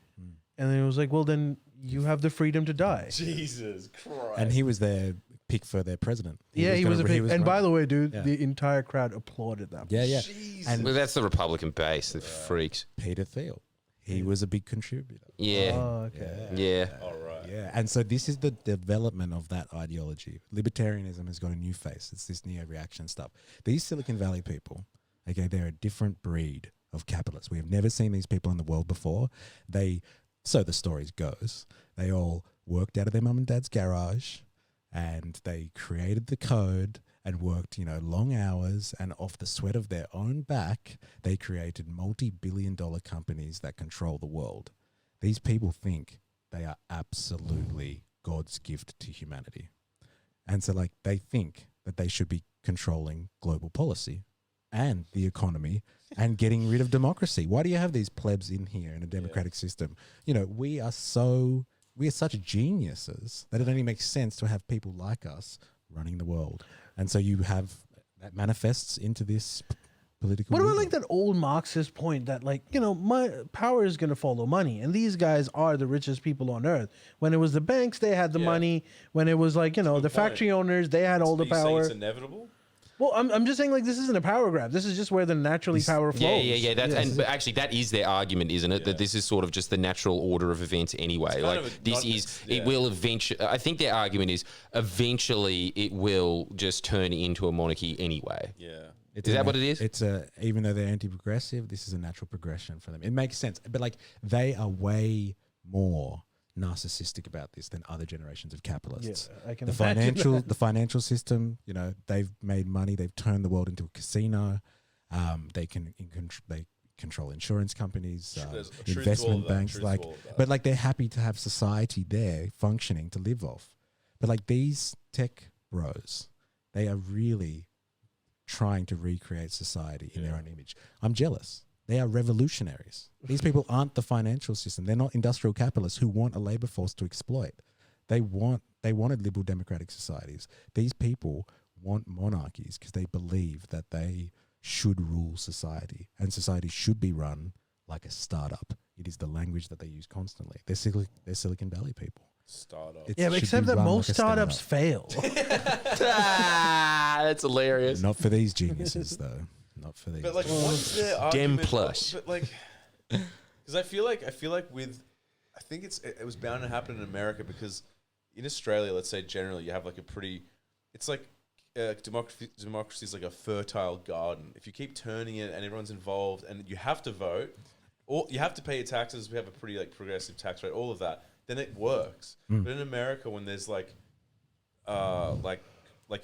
A: And then it was like, well, then you have the freedom to die.
C: Jesus Christ.
D: And he was their pick for their president.
A: He was a
D: gonna-
A: big. And by
D: running.
A: the way, dude,
D: Yeah.
A: the entire crowd applauded that.
D: Yeah, yeah. And
B: Well, that's the Republican base, the freaks.
D: Peter Thiel, he was a big contributor.
B: Yeah.
A: Oh, okay.
B: Yeah.
C: All right.
D: Yeah, and so this is the development of that ideology. Libertarianism has got a new face. It's this neo-reaction stuff. These Silicon Valley people, okay, they're a different breed of capitalists. We have never seen these people in the world before. So the stories goes, they all worked out of their mum and dad's garage, and they created the code and worked, long hours, and off the sweat of their own back, they created multi-billion-dollar companies that control the world. These people think they are absolutely God's gift to humanity. And so like they think that they should be controlling global policy and the economy and getting rid of democracy. Why do you have these plebs in here in a democratic system? We are such geniuses that it only makes sense to have people like us running the world. And so you have that manifests into this political.
A: What about
D: movement.
A: like that old Marxist point that like, my power is going to follow money and these guys are the richest people on earth. When it was the banks, they had the money. When it was like, the
C: point.
A: factory owners, they had all the
C: Are you saying
A: power.
C: it's inevitable?
A: Well, I'm just saying like this isn't a power grab. This is just where the naturally power flows.
B: Yeah. But actually, that is their argument, isn't it? That this is sort of just the natural order of events anyway. Like, it will eventually. I think their argument is eventually it will just turn into a monarchy anyway.
C: Yeah.
B: Is that what it is?
D: It's even though they're anti-progressive, this is a natural progression for them. It makes sense, but like they are way more narcissistic about this than other generations of capitalists.
A: Yeah, I can
D: the
A: imagine
D: the financial system, they've made money. They've turned the world into a casino. They control insurance companies,
C: There's a truth to all
D: investment
C: of that,
D: banks.
C: truth to
D: Like,
C: all of that.
D: but like they're happy to have society there functioning to live off. But like these tech bros, they are really trying to recreate society in their own image. I'm jealous. They are revolutionaries. These people aren't the financial system. They're not industrial capitalists who want a labor force to exploit. They wanted liberal democratic societies. These people want monarchies because they believe that they should rule society and society should be run like a startup. It is the language that they use constantly. They're Silicon Valley people.
C: Startup.
D: It
A: Yeah, but
D: should
A: except
D: be
A: that
D: run
A: most
D: like a
A: startups
D: startup.
A: fail.
B: That's hilarious.
D: Not for these geniuses, though. Not for these.
C: But like, what's their argument?
B: plus.
C: But like, because I feel like I think it was bound to happen in America because in Australia, let's say generally, you have like it's like democracy is like a fertile garden. If you keep turning it and everyone's involved and you have to vote, or you have to pay your taxes, we have a pretty like progressive tax rate, all of that, then it works. But in America, when there's like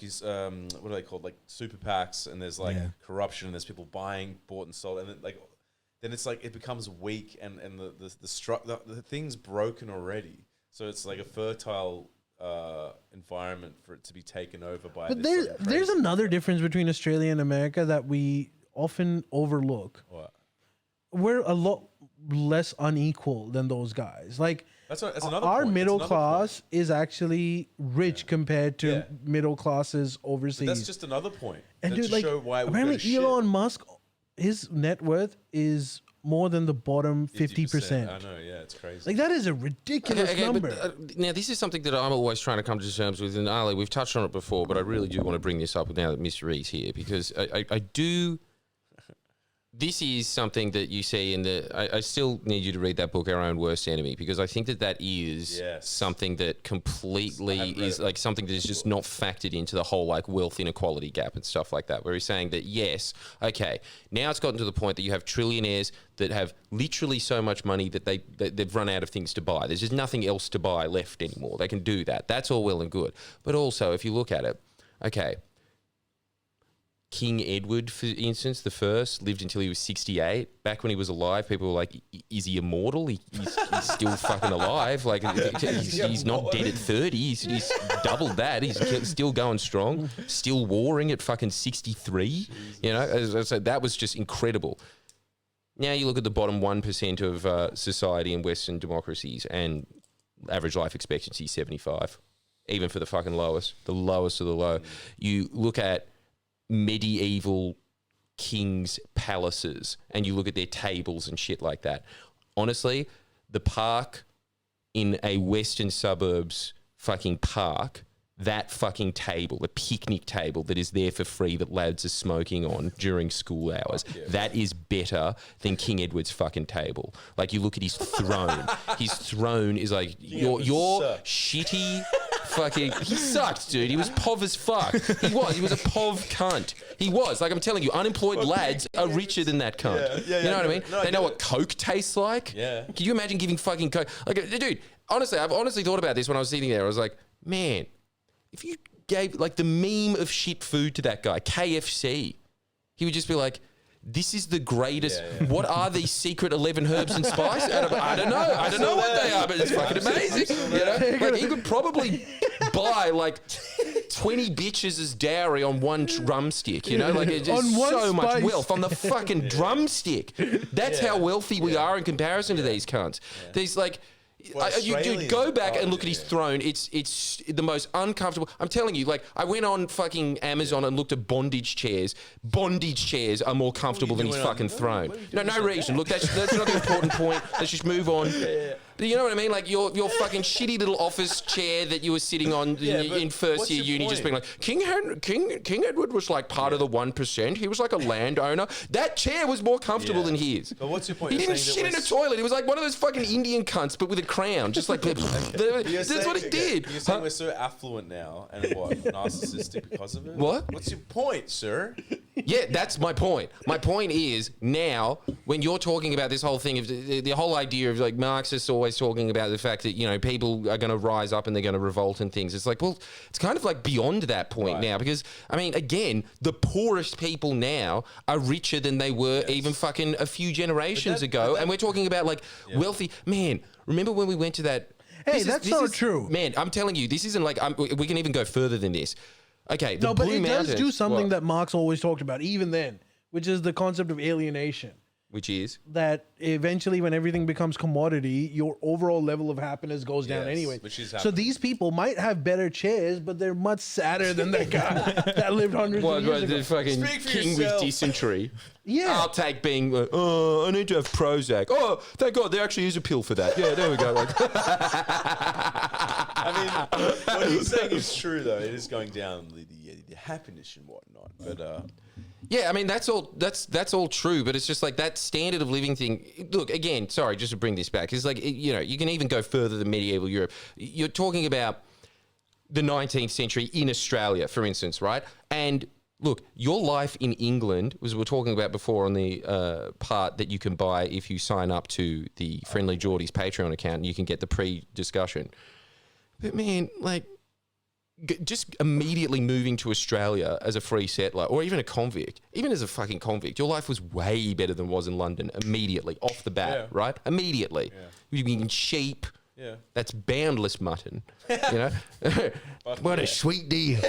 C: these what are they called, like super PACs, and there's like corruption and there's people bought and sold, and then it's like it becomes weak and the thing's broken already. So it's like a fertile environment for it to be taken over by.
A: But
C: this
A: there's
C: crazy
A: another difference between Australia and America that we often overlook.
C: What?
A: We're a lot less unequal than those guys. Like
C: That's another
A: our
C: point. That's
A: middle
C: another
A: class is actually rich compared to
C: Yeah.
A: middle classes overseas.
C: That's just another point.
A: and
C: to
A: dude, like
C: show why
A: apparently Elon Musk, his net worth is more than the bottom 50%.
C: I know, yeah, it's crazy.
A: Like that is a ridiculous number.
B: But, now, this is something that I'm always trying to come to terms with, and Ali, we've touched on it before, but I really do want to bring this up now that MysterE's here, because I do. This is something that you see in the. I still need you to read that book, Our Own Worst Enemy, because I think that is
C: Yes.
B: something that completely
C: I haven't read
B: is
C: it.
B: like something that is just not factored into the whole like wealth inequality gap and stuff like that. Where he's saying that yes, okay, now it's gotten to the point that you have trillionaires that have literally so much money that they've run out of things to buy. There's just nothing else to buy left anymore. They can do that. That's all well and good. But also, if you look at it, okay. King Edward, for instance, the first, lived until he was 68. Back when he was alive, people were like, is he immortal? He's still fucking alive. Like, he's not dead at 30. He's doubled that. He's still going strong, still warring at fucking 63. Jesus. You know, so that was just incredible. Now you look at the bottom 1% of society in Western democracies, and average life expectancy 75, even for the fucking lowest of the low. You look at medieval kings' palaces and you look at their tables and shit like that. Honestly, the park in a Western suburbs fucking park, that fucking table, the picnic table that is there for free that lads are smoking on during school hours, that is better than King Edward's fucking table. Like, you look at his throne. His throne is like, your shitty fucking... He sucked, dude. He was pov as fuck. He was a pov cunt. He was. Like, I'm telling you, unemployed lads are richer than that cunt. You know what I mean? No, they know what Coke tastes like. Yeah. Can you imagine giving fucking Coke? Like, dude, honestly, I've honestly thought about this when I was sitting there. I was like, man... If you gave, like, the meme of shit food to that guy, KFC, he would just be like, this is the greatest. Yeah. What are these secret 11 herbs and spices? I don't know. I don't know what they are, but it's fucking amazing. You know? Like, he could probably buy, like, 20 bitches as dowry on one drumstick, you know? Like, it's just so much wealth on the fucking drumstick. That's how wealthy we are in comparison to these cunts. These, like... Dude, go back and look at his throne. It's the most uncomfortable. I'm telling you, like, I went on fucking Amazon and looked at bondage chairs. Bondage chairs are more comfortable than his fucking throne. No reason. Look, that's not the important point. Let's just move on. But you know what I mean? Like, your fucking shitty little office chair that you were sitting on in first year uni, just being like, King Edward was like part of the 1%. He was like a landowner. That chair was more comfortable than his.
C: But what's your point?
B: He didn't shit in a toilet. He was like one of those fucking Indian cunts, but with a crown. Just like, that's what he did.
C: You're saying we're so affluent now and what? Narcissistic because of it?
B: What?
C: What's your point, sir?
B: Yeah, that's my point. My point is, now, when you're talking about this whole thing of the whole idea of, like, Marxists always talking about the fact that, you know, people are going to rise up and they're going to revolt and things. It's like, well, it's kind of like beyond that point now, because, I mean, again, the poorest people now are richer than they were even fucking a few generations ago. And we're talking about, like, wealthy... Man, remember when we went to that...
A: Hey, that's not true.
B: Man, I'm telling you, this isn't like... we can even go further than this. Okay, the
A: no, but
B: Blue
A: it
B: Mountains,
A: does do something that Marx always talked about, even then, which is the concept of alienation.
B: Which is? That
A: eventually, when everything becomes commodity, your overall level of happiness goes down anyway. So these people might have better chairs, but they're much sadder than that guy that lived hundreds of years ago.
B: The fucking king with dysentery.
A: Yeah.
B: I'll take being, I need to have Prozac. Oh, thank God, there actually is a pill for that. Yeah, there we go.
C: I mean, what he's saying is true, though. It is going down the happiness and whatnot. But
B: yeah, I mean, that's all true, but it's just like that standard of living thing. Look, again, sorry, just to bring this back, it's like, you know, you can even go further than medieval Europe. You're talking about the 19th century in Australia, for instance, right? And look, your life in England, as we were talking about before on the part that you can buy if you sign up to the Friendly Geordies Patreon account, and you can get the pre-discussion. But man, like, just immediately moving to Australia as a free settler or even a convict, even as a fucking convict, your life was way better than it was in London immediately, off the bat, right? Immediately. Yeah. You're eating sheep. Yeah. That's boundless mutton. You know? What a sweet deal.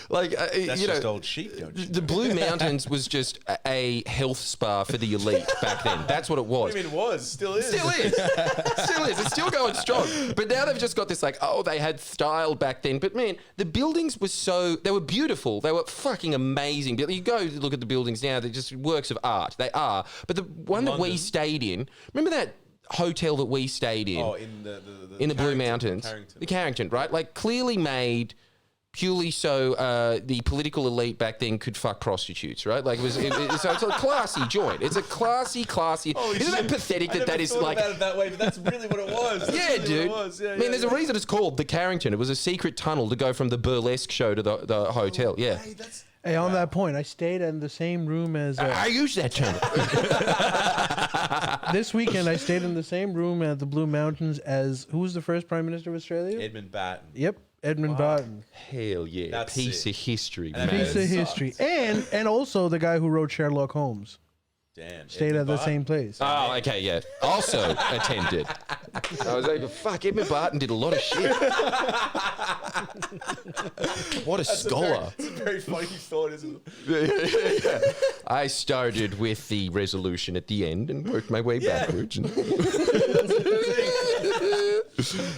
B: Like,
C: that's
B: you know,
C: just old sheep, don't you?
B: The Blue Mountains was just a health spa for the elite back then. That's what it was.
C: What do you mean it was? Still is.
B: Still is. Still is. It's still going strong. But now they've just got this like, oh, they had style back then. But man, the buildings were they were beautiful. They were fucking amazing. You go look at the buildings now, they're just works of art. They are. But the one that we stayed in, remember that hotel that we stayed in?
C: Oh, in the
B: Blue Mountains. The Carrington, right? Like, clearly made purely so the political elite back then could fuck prostitutes, right? Like, so it's a classy joint. It's a classy. Isn't that pathetic that is like...
C: I never thought about it that way, but that's really what it was.
B: Yeah, dude. I mean, there's a reason it's called the Carrington. It was a secret tunnel to go from the burlesque show to the hotel. Yeah.
A: Hey, on that point, I stayed in the same room as...
B: I use that tunnel.
A: This weekend, I stayed in the same room at the Blue Mountains as... Who was the first Prime Minister of Australia?
C: Edmund Batten.
A: Yep. Edmund Barton.
B: Hell yeah.
C: That's
B: Piece
C: sick.
B: of history,
C: And
B: man.
A: Piece of
C: It
A: history.
C: sucks.
A: And also the guy who wrote Sherlock Holmes.
C: Damn.
A: Stayed
C: Edmund
A: at the
C: Barton.
A: same place.
B: Oh, okay, yeah. Also attended. I was like, fuck, Edmund Barton did a lot of shit. What a scholar.
C: It's a very funny thought, isn't it?
B: I started with the resolution at the end and worked my way backwards.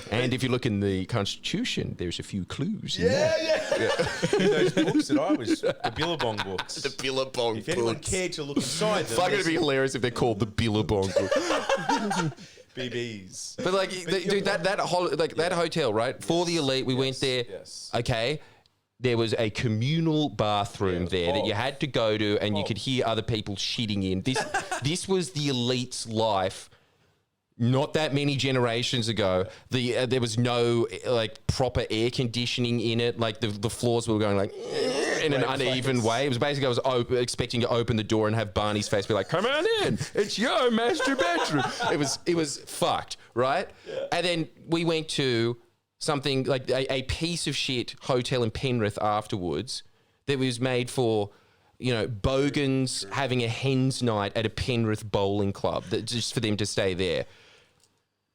B: And if you look in the Constitution, there's a few clues. In there.
C: In those books that I was, the Billabong books.
B: The Billabong
C: If anyone
B: books.
C: cared to look inside them,
B: Fuck, it'd be hilarious if they're called the Billabong books.
C: BBs.
B: But like, dude, that hotel, right? For the elite, we went there.
C: Yes.
B: Okay, there was a communal bathroom
C: Yeah,
B: there that you
C: oh.
B: had to go to, and you could hear other people shitting in. This was the elite's life. Not that many generations ago, there was no like proper air conditioning in it. Like the floors were going like in an uneven way. It was basically I was expecting to open the door and have Barney's face be like, "Come on in, it's your master bedroom." It was fucked, right? Yeah. And then we went to something like a piece of shit hotel in Penrith afterwards that was made for, you know, bogans having a hens night at a Penrith bowling club, that just for them to stay there.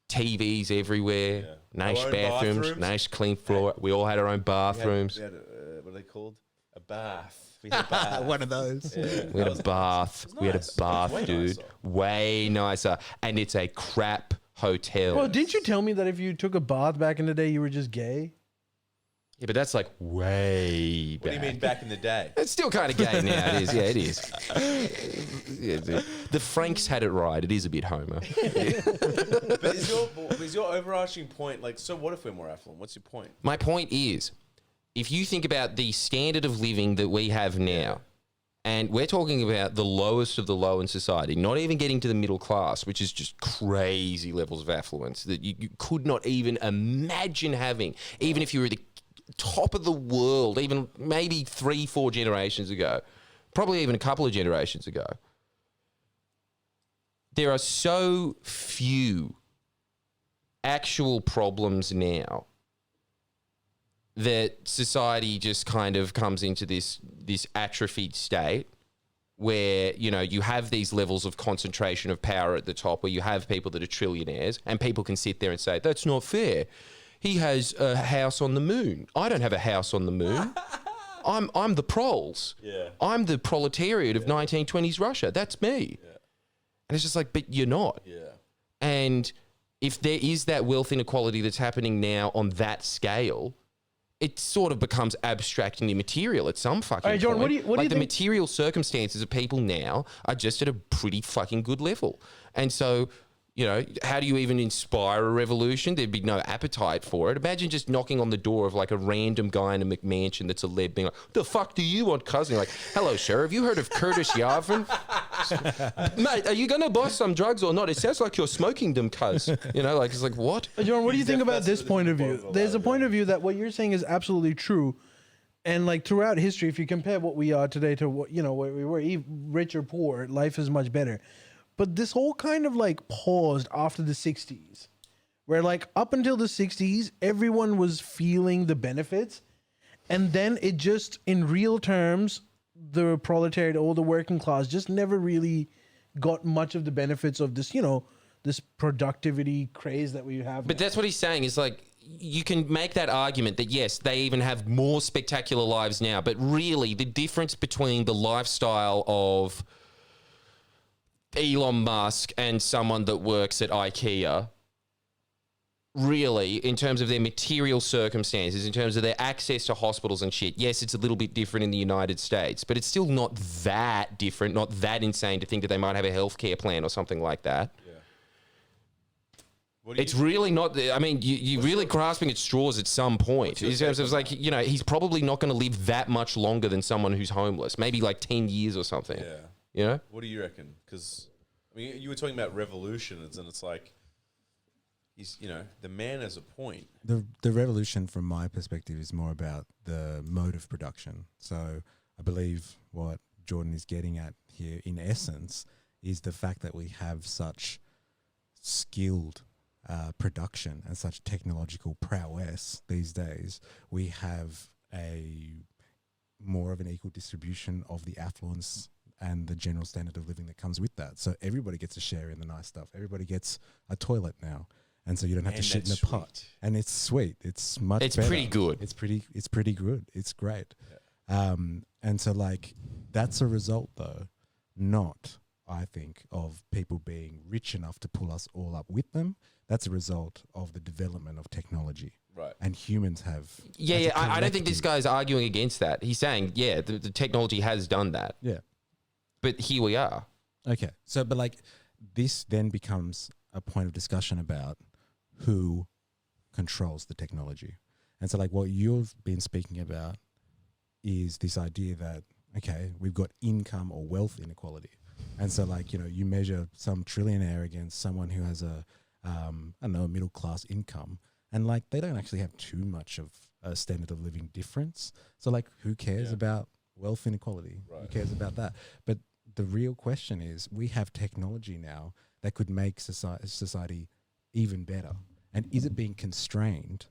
B: TVs everywhere, nice
C: Our own
B: bathrooms, nice clean floor. We all had our own bathrooms.
C: We had what are they called? A bath. We had a bath.
D: One of those.
C: Yeah.
B: We had a bath. We had a
C: nice.
B: bath,
C: Way
B: dude.
C: nicer.
B: Way nicer. And it's a crap hotel.
A: Well, didn't you tell me that if you took a bath back in the day, you were just gay?
B: Yeah, but that's like way back.
C: What do you mean back in the day?
B: It's still kind of gay now. It is. Yeah, it is. Yeah, the Franks had it right. It is a bit homo.
C: But is your overarching point like? So what if we're more affluent? What's your point?
B: My point is, if you think about the standard of living that we have now, and we're talking about the lowest of the low in society, not even getting to the middle class, which is just crazy levels of affluence that you could not even imagine having, even if you were the top of the world, even maybe 3-4 generations ago, probably even a couple of generations ago. There are so few actual problems now that society just kind of comes into this atrophied state where, you know, you have these levels of concentration of power at the top, where you have people that are trillionaires, and people can sit there and say, that's not fair. He has a house on the moon. I don't have a house on the moon. I'm the proles.
C: Yeah.
B: I'm the proletariat of 1920s Russia. That's me. Yeah. And it's just like, but you're not.
C: Yeah.
B: And if there is that wealth inequality that's happening now on that scale, it sort of becomes abstract and immaterial at some fucking
A: All right, John,
B: point.
A: what do you
B: like the
A: think?
B: material circumstances of people now are just at a pretty fucking good level. And so, you know, how do you even inspire a revolution? There'd be no appetite for it. Imagine just knocking on the door of like a random guy in a McMansion that's a lead being like, the fuck do you want, cousin? You're like, hello, sir, have you heard of Curtis Yarvin? Mate, are you going to buy some drugs or not? It sounds like you're smoking them, cuz. You know, like, it's like, what?
A: John, what do you think about
C: That's
A: this
C: what
A: point
C: the
A: of view?
C: proposal
A: There's a
C: about,
A: point of view that what you're saying is absolutely true. And like throughout history, if you compare what we are today to what, you know, where we were, rich or poor, life is much better. But this whole kind of like paused after the 60s, where like up until the 60s, everyone was feeling the benefits. And then it just, in real terms, the proletariat or the working class just never really got much of the benefits of this, you know, this productivity craze that we have.
B: But
A: now.
B: that's what he's saying is like, you can make that argument that yes, they even have more spectacular lives now, but really the difference between the lifestyle of Elon Musk and someone that works at IKEA, really, in terms of their material circumstances, in terms of their access to hospitals and shit, yes, it's a little bit different in the United States, but it's still not that different, not that insane to think that they might have a healthcare plan or something like that. It's really not. I mean, you're really grasping at straws at some point. In terms of like, you know, he's probably not going to live that much longer than someone who's homeless. Maybe like 10 years or something.
C: Yeah.
B: You know?
C: What do you reckon? Because I mean, you were talking about revolutions, and it's like, he's, you know, the man has a point.
D: The revolution, from my perspective, is more about the mode of production. So I believe what Jordan is getting at here, in essence, is the fact that we have such skilled production and such technological prowess these days, we have more of an equal distribution of the affluence and the general standard of living that comes with that. So everybody gets a share in the nice stuff. Everybody gets a toilet now. And so you don't have to shit in a pot. And it's sweet. It's much
B: It's
D: better.
B: pretty good.
D: It's pretty good. It's great. And so like that's a result though, not I think of people being rich enough to pull us all up with them. That's a result of the development of technology.
C: Right.
D: And humans have.
B: Yeah. I don't think this guy's arguing against that. He's saying, yeah, the technology has done that.
D: Yeah.
B: But here we are.
D: Okay. So, but like this then becomes a point of discussion about who controls the technology. And so like what you've been speaking about is this idea that, okay, we've got income or wealth inequality. And so like, you know, you measure some trillionaire against someone who has a middle class income, and like they don't actually have too much of a standard of living difference. So like who cares about wealth inequality?
C: Right.
D: Who cares about that? But the real question is, we have technology now that could make society even better. And is it being constrained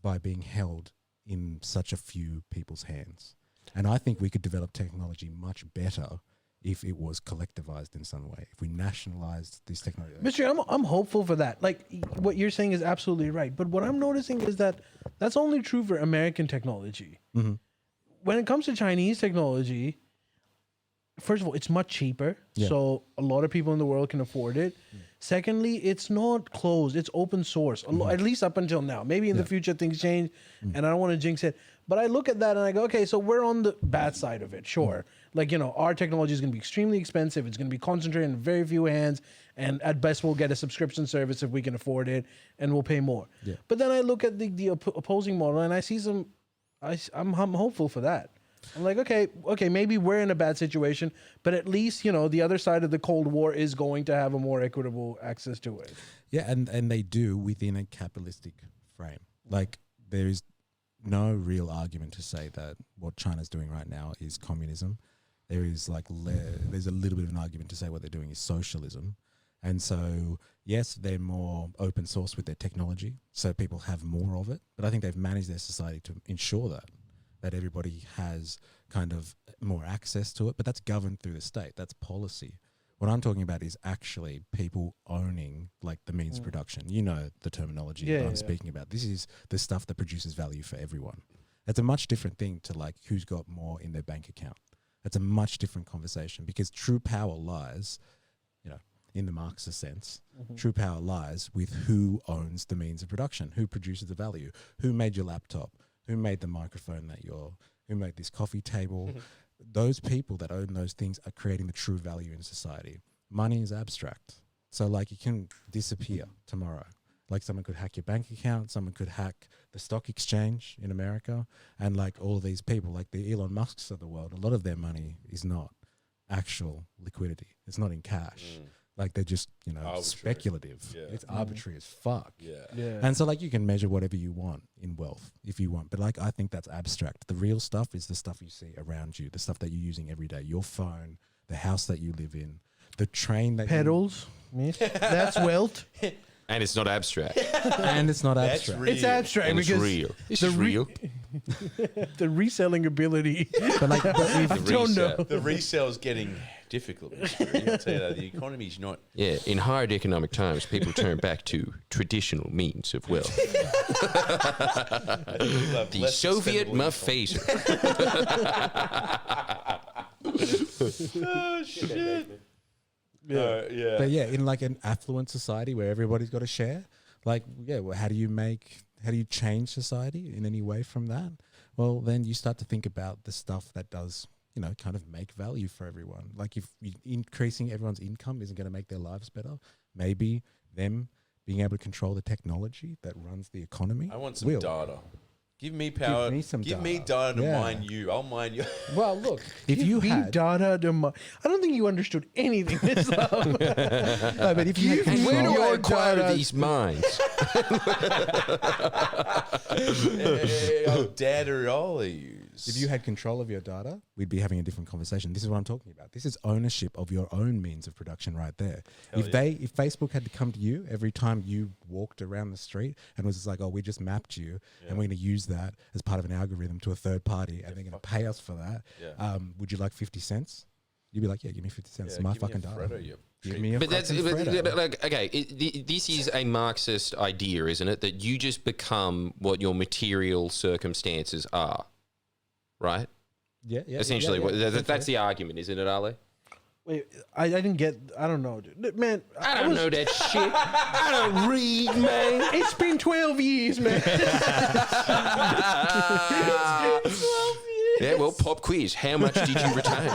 D: by being held in such a few people's hands? And I think we could develop technology much better if it was collectivized in some way, if we nationalized this technology.
A: Mr. I'm hopeful for that. Like what you're saying is absolutely right. But what I'm noticing is that that's only true for American technology.
D: Mm-hmm.
A: When it comes to Chinese technology, first of all, it's much cheaper.
D: Yeah.
A: So a lot of people in the world can afford it. Secondly, it's not closed. It's open source, at least up until now. Maybe in the future things change, and I don't want to jinx it. But I look at that and I go, okay, so we're on the bad side of it, sure. Like, you know, our technology is going to be extremely expensive. It's going to be concentrated in very few hands. And at best, we'll get a subscription service if we can afford it, and we'll pay more. Yeah. But then I look at the opposing model and I see I'm hopeful for that. I'm like, okay, maybe we're in a bad situation, but at least, you know, the other side of the Cold War is going to have a more equitable access to it.
D: Yeah, and they do within a capitalistic frame. Like there is no real argument to say that what China's doing right now is communism. There is like there's a little bit of an argument to say what they're doing is socialism. And so, yes, they're more open source with their technology, so people have more of it. But I think they've managed their society to ensure that everybody has kind of more access to it. But that's governed through the state. That's policy. What I'm talking about is actually people owning like the means of production. You know the terminology that I'm speaking about. This is the stuff that produces value for everyone. That's a much different thing to like who's got more in their bank account. That's a much different conversation, because true power lies, you know, in the Marxist sense, true power lies with who owns the means of production, who produces the value, who made your laptop, who made the microphone who made this coffee table. Those people that own those things are creating the true value in society. Money is abstract. So like it can disappear tomorrow. Like someone could hack your bank account, someone could hack the stock exchange in America, and like all of these people, like the Elon Musks of the world, a lot of their money is not actual liquidity. It's not in cash. Like they're just, you know,
C: arbitrary.
D: Speculative.
C: Yeah.
D: It's arbitrary as fuck.
C: Yeah.
D: And so like you can measure whatever you want in wealth if you want. But like I think that's abstract. The real stuff is the stuff you see around you, the stuff that you're using every day. Your phone, the house that you live in, the train that
A: Pedals, that's wealth.
B: And it's not abstract.
D: and it's not
C: That's
D: abstract.
C: real.
A: It's abstract
B: And it's
A: because
B: real. This is real.
A: the reselling ability.
D: But like
A: I don't know.
C: The resale's getting difficult. I'll tell you that. The economy's not.
B: Yeah, in hard economic times, people turn back to traditional means of wealth. The Soviet muffacer.
C: Oh, shit. Yeah.
D: But yeah, in like an affluent society where everybody's got a share, like, yeah, well, how do you change society in any way from that? Well, then you start to think about the stuff that does, you know, kind of make value for everyone. Like if increasing everyone's income isn't going to make their lives better, maybe them being able to control the technology that runs the economy.
C: I want some
D: will.
C: data. Give me power.
D: Give me some
C: Give me
D: data.
C: data to
D: Yeah.
C: mine you. I'll mine you.
D: Well, look, if you
A: Give me
D: had,
A: data to I don't think you understood anything. Islam.
D: no, but if you had
B: And where do
D: control-
B: I acquire
A: data.
B: these minds?
C: Hey, data all I use.
D: If you had control of your data, we'd be having a different conversation. This is what I'm talking about. This is ownership of your own means of production right there.
C: Hell
D: If Facebook had to come to you every time you walked around the street and was just like, oh, we just mapped you and we're going to use that as part of an algorithm to a third party and they're going to pay us for that, would you like 50 cents? You'd be like, yeah, give me 50 cents. It's my fucking data. Give me a
B: But
D: fucking Freddo.
B: like, okay, this is a Marxist idea, isn't it? That you just become what your material circumstances are, right?
D: Yeah.
B: Essentially, that's the argument, isn't it, Ali?
A: Wait, I didn't get. I don't know, dude. Man,
B: I don't know that shit. I don't read, man.
A: It's been 12 years, man.
B: Yeah, well, pop quiz. How much did you retain?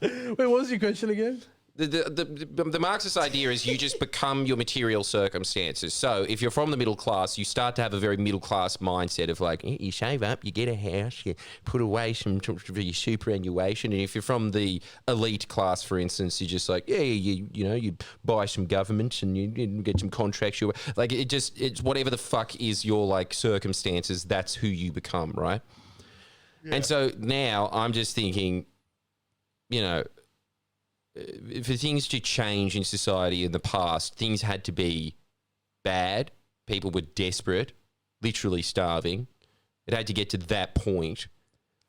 A: Wait, what was your question again?
B: The Marxist idea is you just become your material circumstances. So if you're from the middle class, you start to have a very middle class mindset of like, you save up, you get a house, you put away some for your superannuation. And if you're from the elite class, for instance, you're just like, you buy some government and you get some contracts. Like it's whatever the fuck is your like circumstances. That's who you become, right? Yeah. And so now I'm just thinking, for things to change in society in the past, things had to be bad. People were desperate, literally starving. It had to get to that point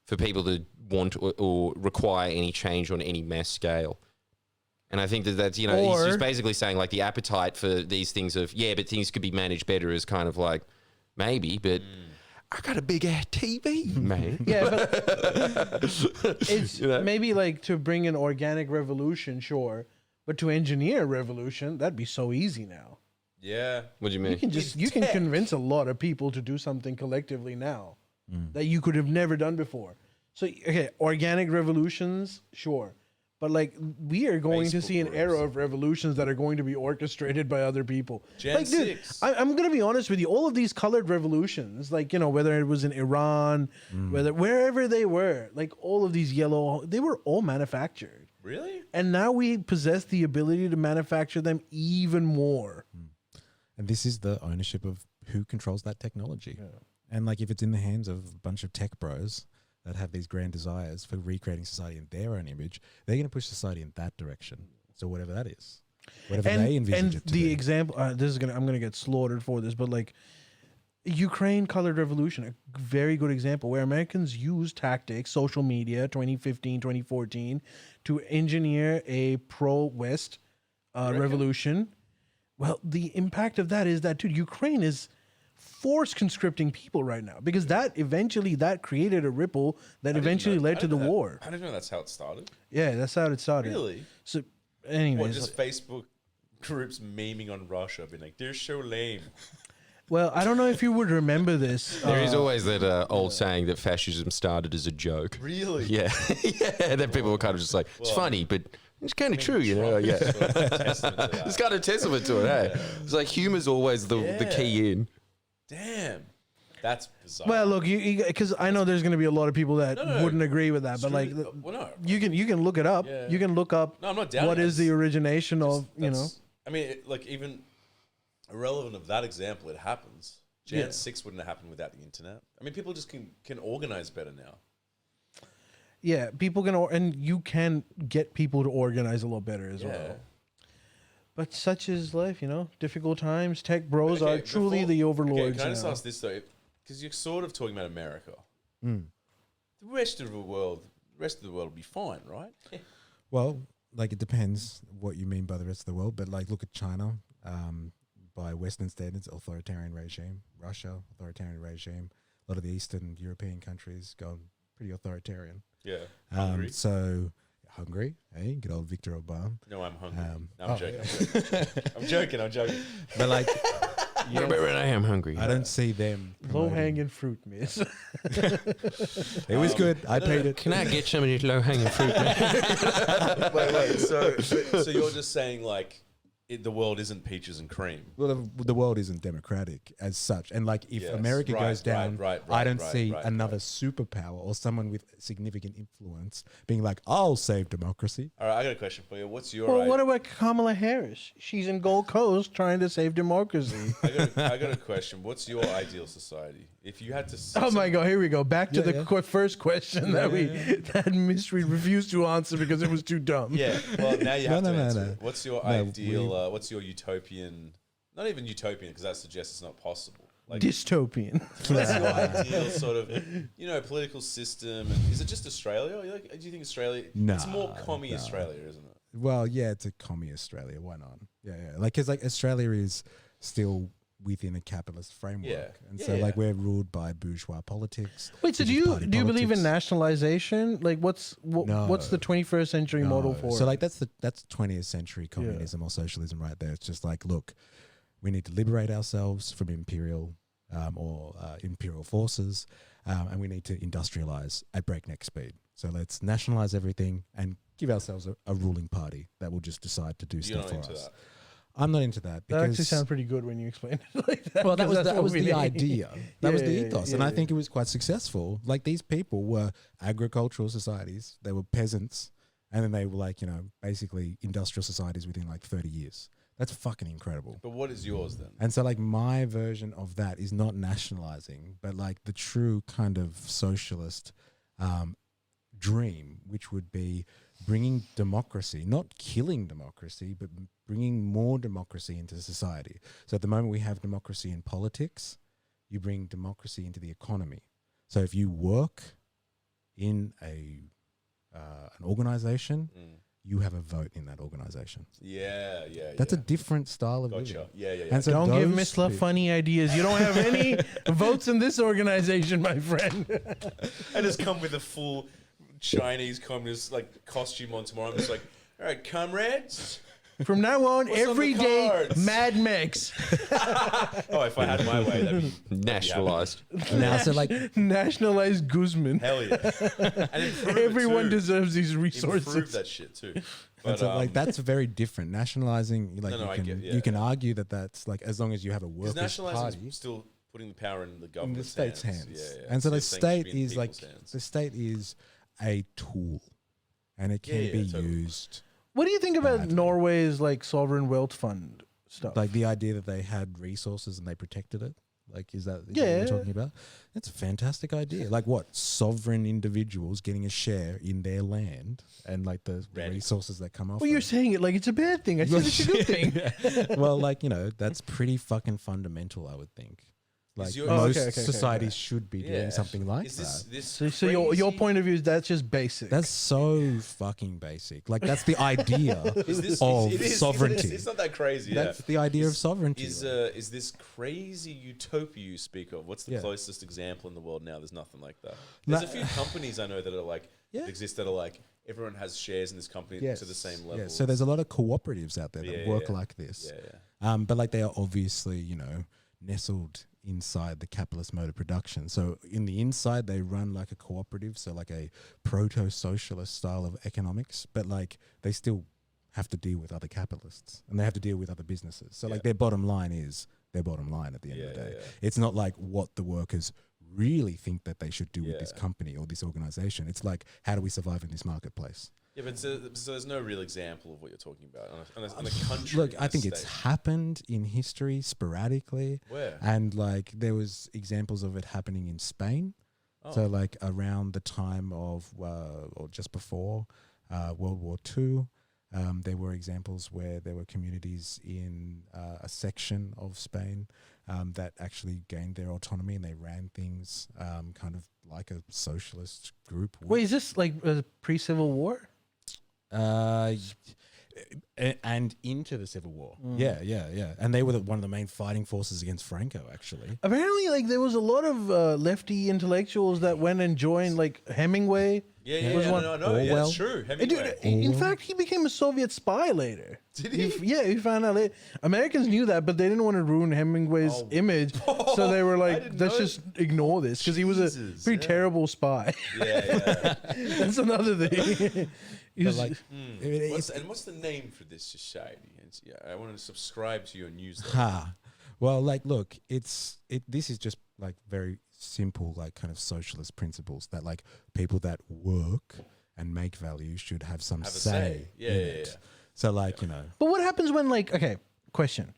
B: for people to want or require any change on any mass scale. And I think that's, he's just basically saying like the appetite for these things of, but things could be managed better is kind of like, maybe, but... I got a big ass TV, man.
A: Yeah, but it's maybe like to bring an organic revolution, sure, but to engineer a revolution, that'd be so easy now.
C: Yeah.
B: What do you mean?
A: You can convince a lot of people to do something collectively now that you could have never done before. So, okay, organic revolutions, sure. But like we are going to see an era of revolutions that are going to be orchestrated by other people.
C: Gen 6.
A: Dude, I'm going to be honest with you. All of these colored revolutions, like, whether it was in Iran, wherever they were, like all of these yellow, they were all manufactured.
C: Really?
A: And now we possess the ability to manufacture them even more.
D: And this is the ownership of who controls that technology. Yeah. And like if it's in the hands of a bunch of tech bros that have these grand desires for recreating society in their own image, they're going to push society in that direction. So whatever that is, whatever they envision it to be.
A: Example, I'm going to get slaughtered for this, but like Ukraine colored revolution, a very good example where Americans used tactics, social media, 2015, 2014, to engineer a pro-West revolution. Well, the impact of that is that, dude, Ukraine is force conscripting people right now because that created a ripple that eventually led to the war.
C: I didn't know that's how it started.
A: Yeah, that's how it started.
C: Really?
A: So, anyways,
C: what, just Facebook groups memeing on Russia, being like, "They're so lame."
A: Well, I don't know if you would remember this.
B: There is always that old saying that fascism started as a joke.
C: Really?
B: Yeah, yeah. Then people were kind of just like, it's funny, but it's kind of true, Yeah, it's kind of testament to it. Hey, it's like humor's always the key in.
C: Damn, that's bizarre.
A: Well, look, because I know there's going to be a lot of people that wouldn't agree with that, but like, you can look it up. Yeah. You can look up.
C: No, I'm not doubting
A: what is the origination of
C: I mean, like even irrelevant of that example, it happens. Jan 6 wouldn't have happened without the internet. I mean, people just can organize better now.
A: Yeah, people can, and you can get people to organize a lot better as well. But such is life, difficult times. Tech bros are truly the overlords.
C: Okay, can I just ask this though? Because you're sort of talking about America. The rest of the world will be fine, right?
D: Well, like it depends what you mean by the rest of the world. But like, look at China. By Western standards, authoritarian regime. Russia, authoritarian regime. A lot of the Eastern European countries gone pretty authoritarian.
C: Yeah.
D: Hungary. So Hungary, hey, good old Viktor Orban.
C: No, I'm hungry. No, I'm joking. I'm joking.
D: But like,
B: I am hungry.
D: I don't see them
A: low hanging fruit, miss.
D: It was good. I paid it.
B: Can I get some of this low hanging fruit, man?
C: Wait. So you're just saying like the world isn't peaches and cream.
D: Well, the world isn't democratic as such. And like if America goes down, I don't see another superpower or someone with significant influence being like, I'll save democracy.
C: All right, I got a question for you. What's your...
A: Well, what about Kamala Harris? She's in Gold Coast trying to save democracy.
C: I got a question. What's your ideal society? If you had to...
A: Oh my God, here we go. Back to the first question that Mystery refused to answer because it was too dumb.
C: Yeah, well, now you have to answer it. What's your ideal... what's your utopian? Not even utopian, because that suggests it's not possible. Like
A: dystopian.
C: What's your ideal sort of, political system? And is it just Australia? Do you think Australia?
D: No,
C: it's more commie Australia, isn't it?
D: Well, yeah, it's a commie Australia. Why not? Yeah. Like, because like Australia is still within a capitalist framework, and so like we're ruled by bourgeois politics.
A: Wait, so do you believe in nationalization? Like, what's the 21st century model for?
D: So like that's 20th century communism or socialism right there. It's just like, look, we need to liberate ourselves from imperial imperial forces, and we need to industrialize at breakneck speed. So let's nationalize everything and give ourselves a ruling party that will just decide to do stuff for us. I'm not into that.
A: That actually sounds pretty good when you explain it like that.
D: Well, that was the idea. That was the ethos. And I think it was quite successful. Like, these people were agricultural societies. They were peasants. And then they were like, basically industrial societies within like 30 years. That's fucking incredible.
C: But what is yours then?
D: And so like my version of that is not nationalizing, but like the true kind of socialist dream, which would be bringing democracy, not killing democracy, but bringing more democracy into society. So at the moment we have democracy in politics, you bring democracy into the economy. So if you work in an organization, you have a vote in that organization.
C: Yeah.
D: That's a different style of living.
C: Yeah.
D: And so
A: don't give Miss Love funny ideas. You don't have any votes in this organization, my friend.
C: I just come with a full Chinese communist like costume on tomorrow. I'm just like, all right, comrades.
A: From now on,
C: What's
A: every
C: on the
A: day,
C: cards?
A: Mad Max.
C: Oh, if I had my way, that'd be
B: Nationalized.
D: Now, so like
A: Nationalize Guzman.
C: hell yeah. And improve it
A: Everyone
C: too.
A: deserves these
C: Improve
A: resources.
C: that shit too.
D: and
C: But
D: so like that's very different. Nationalizing, like
C: I get,
D: you can argue that's like, as long as you have a
C: because
D: workers'
C: nationalising
D: party
C: is still putting the power in the
D: in
C: government,
D: the state's hands.
C: Yeah.
D: And so the
C: It's saying it
D: state
C: should be in
D: is like
C: people's hands.
D: the state is a tool, and it can be
C: totally.
D: used.
A: What do you think about
D: Badly.
A: Norway's like sovereign wealth fund stuff?
D: Like the idea that they had resources and they protected it. Like, is that what
A: Yeah.
D: you're talking about? That's a fantastic idea. Like, what, sovereign individuals getting a share in their land and like the resources that come off.
A: Well, you're saying it like it's a bad thing. I said it's a good thing.
D: Well, like, that's pretty fucking fundamental, I would think. Like
C: your-
D: most
A: okay.
D: societies should be doing something like
C: Is
D: that.
C: this
A: So your
C: crazy-
A: point of view is that's just basic.
D: That's so fucking basic. Like, that's the idea
C: Is this,
D: of
C: it is,
D: sovereignty.
C: It's not that crazy.
D: That's the idea of sovereignty.
C: Is this crazy utopia you speak of? What's the
D: Yeah.
C: closest example in the world now? There's nothing like that. There's a few companies I know that are like that exist that are like everyone has shares in this company to the same level.
D: Yeah, so there's a lot of cooperatives out there that work
C: yeah.
D: like this.
C: Yeah.
D: But like they are obviously, nestled inside the capitalist mode of production. So in the inside, they run like a cooperative, so like a proto-socialist style of economics, but like they still have to deal with other capitalists and they have to deal with other businesses. So like their bottom line is their bottom line at the end of the day.
C: Yeah.
D: It's not like what the workers really think that they should do with this company or this organization. It's like, how do we survive in this marketplace?
C: Yeah, but so there's no real example of what you're talking about on a country.
D: Look,
C: on
D: I
C: a
D: think it's
C: state.
D: happened in history sporadically.
C: Where?
D: And like there was examples of it happening in Spain. So like around the time of or just before World War II, there were examples where there were communities in a section of Spain that actually gained their autonomy and they ran things kind of like a socialist group would.
A: Wait, is this like pre-Civil War?
D: And into the Civil War. Yeah. And they were one of the main fighting forces against Franco, actually.
A: Apparently, like there was a lot of lefty intellectuals that went and joined like Hemingway.
C: Yeah,
A: was one-
C: no, yeah,
D: Orwell?
C: that's true.
A: Dude,
C: Hemingway.
A: in fact, he became a Soviet spy later.
C: Did he?
A: He found out later. Americans knew that, but they didn't want to ruin Hemingway's image, so they were
C: I
A: like,
C: didn't
A: "Let's
C: know
A: just ignore this," because he was a
C: Jesus,
A: pretty terrible spy.
C: Yeah.
A: That's another thing. He
D: But
A: was-
D: like,
C: What's the name for this society? I want to subscribe to your newsletter.
D: ha. Well, like, look, this is just like very simple, like kind of socialist principles that like people that work and make value should have some
C: Have a
D: say.
C: say. Yeah,
D: in
C: yeah,
D: it.
C: yeah.
D: So like, you know,
A: but what happens when, like, okay, question: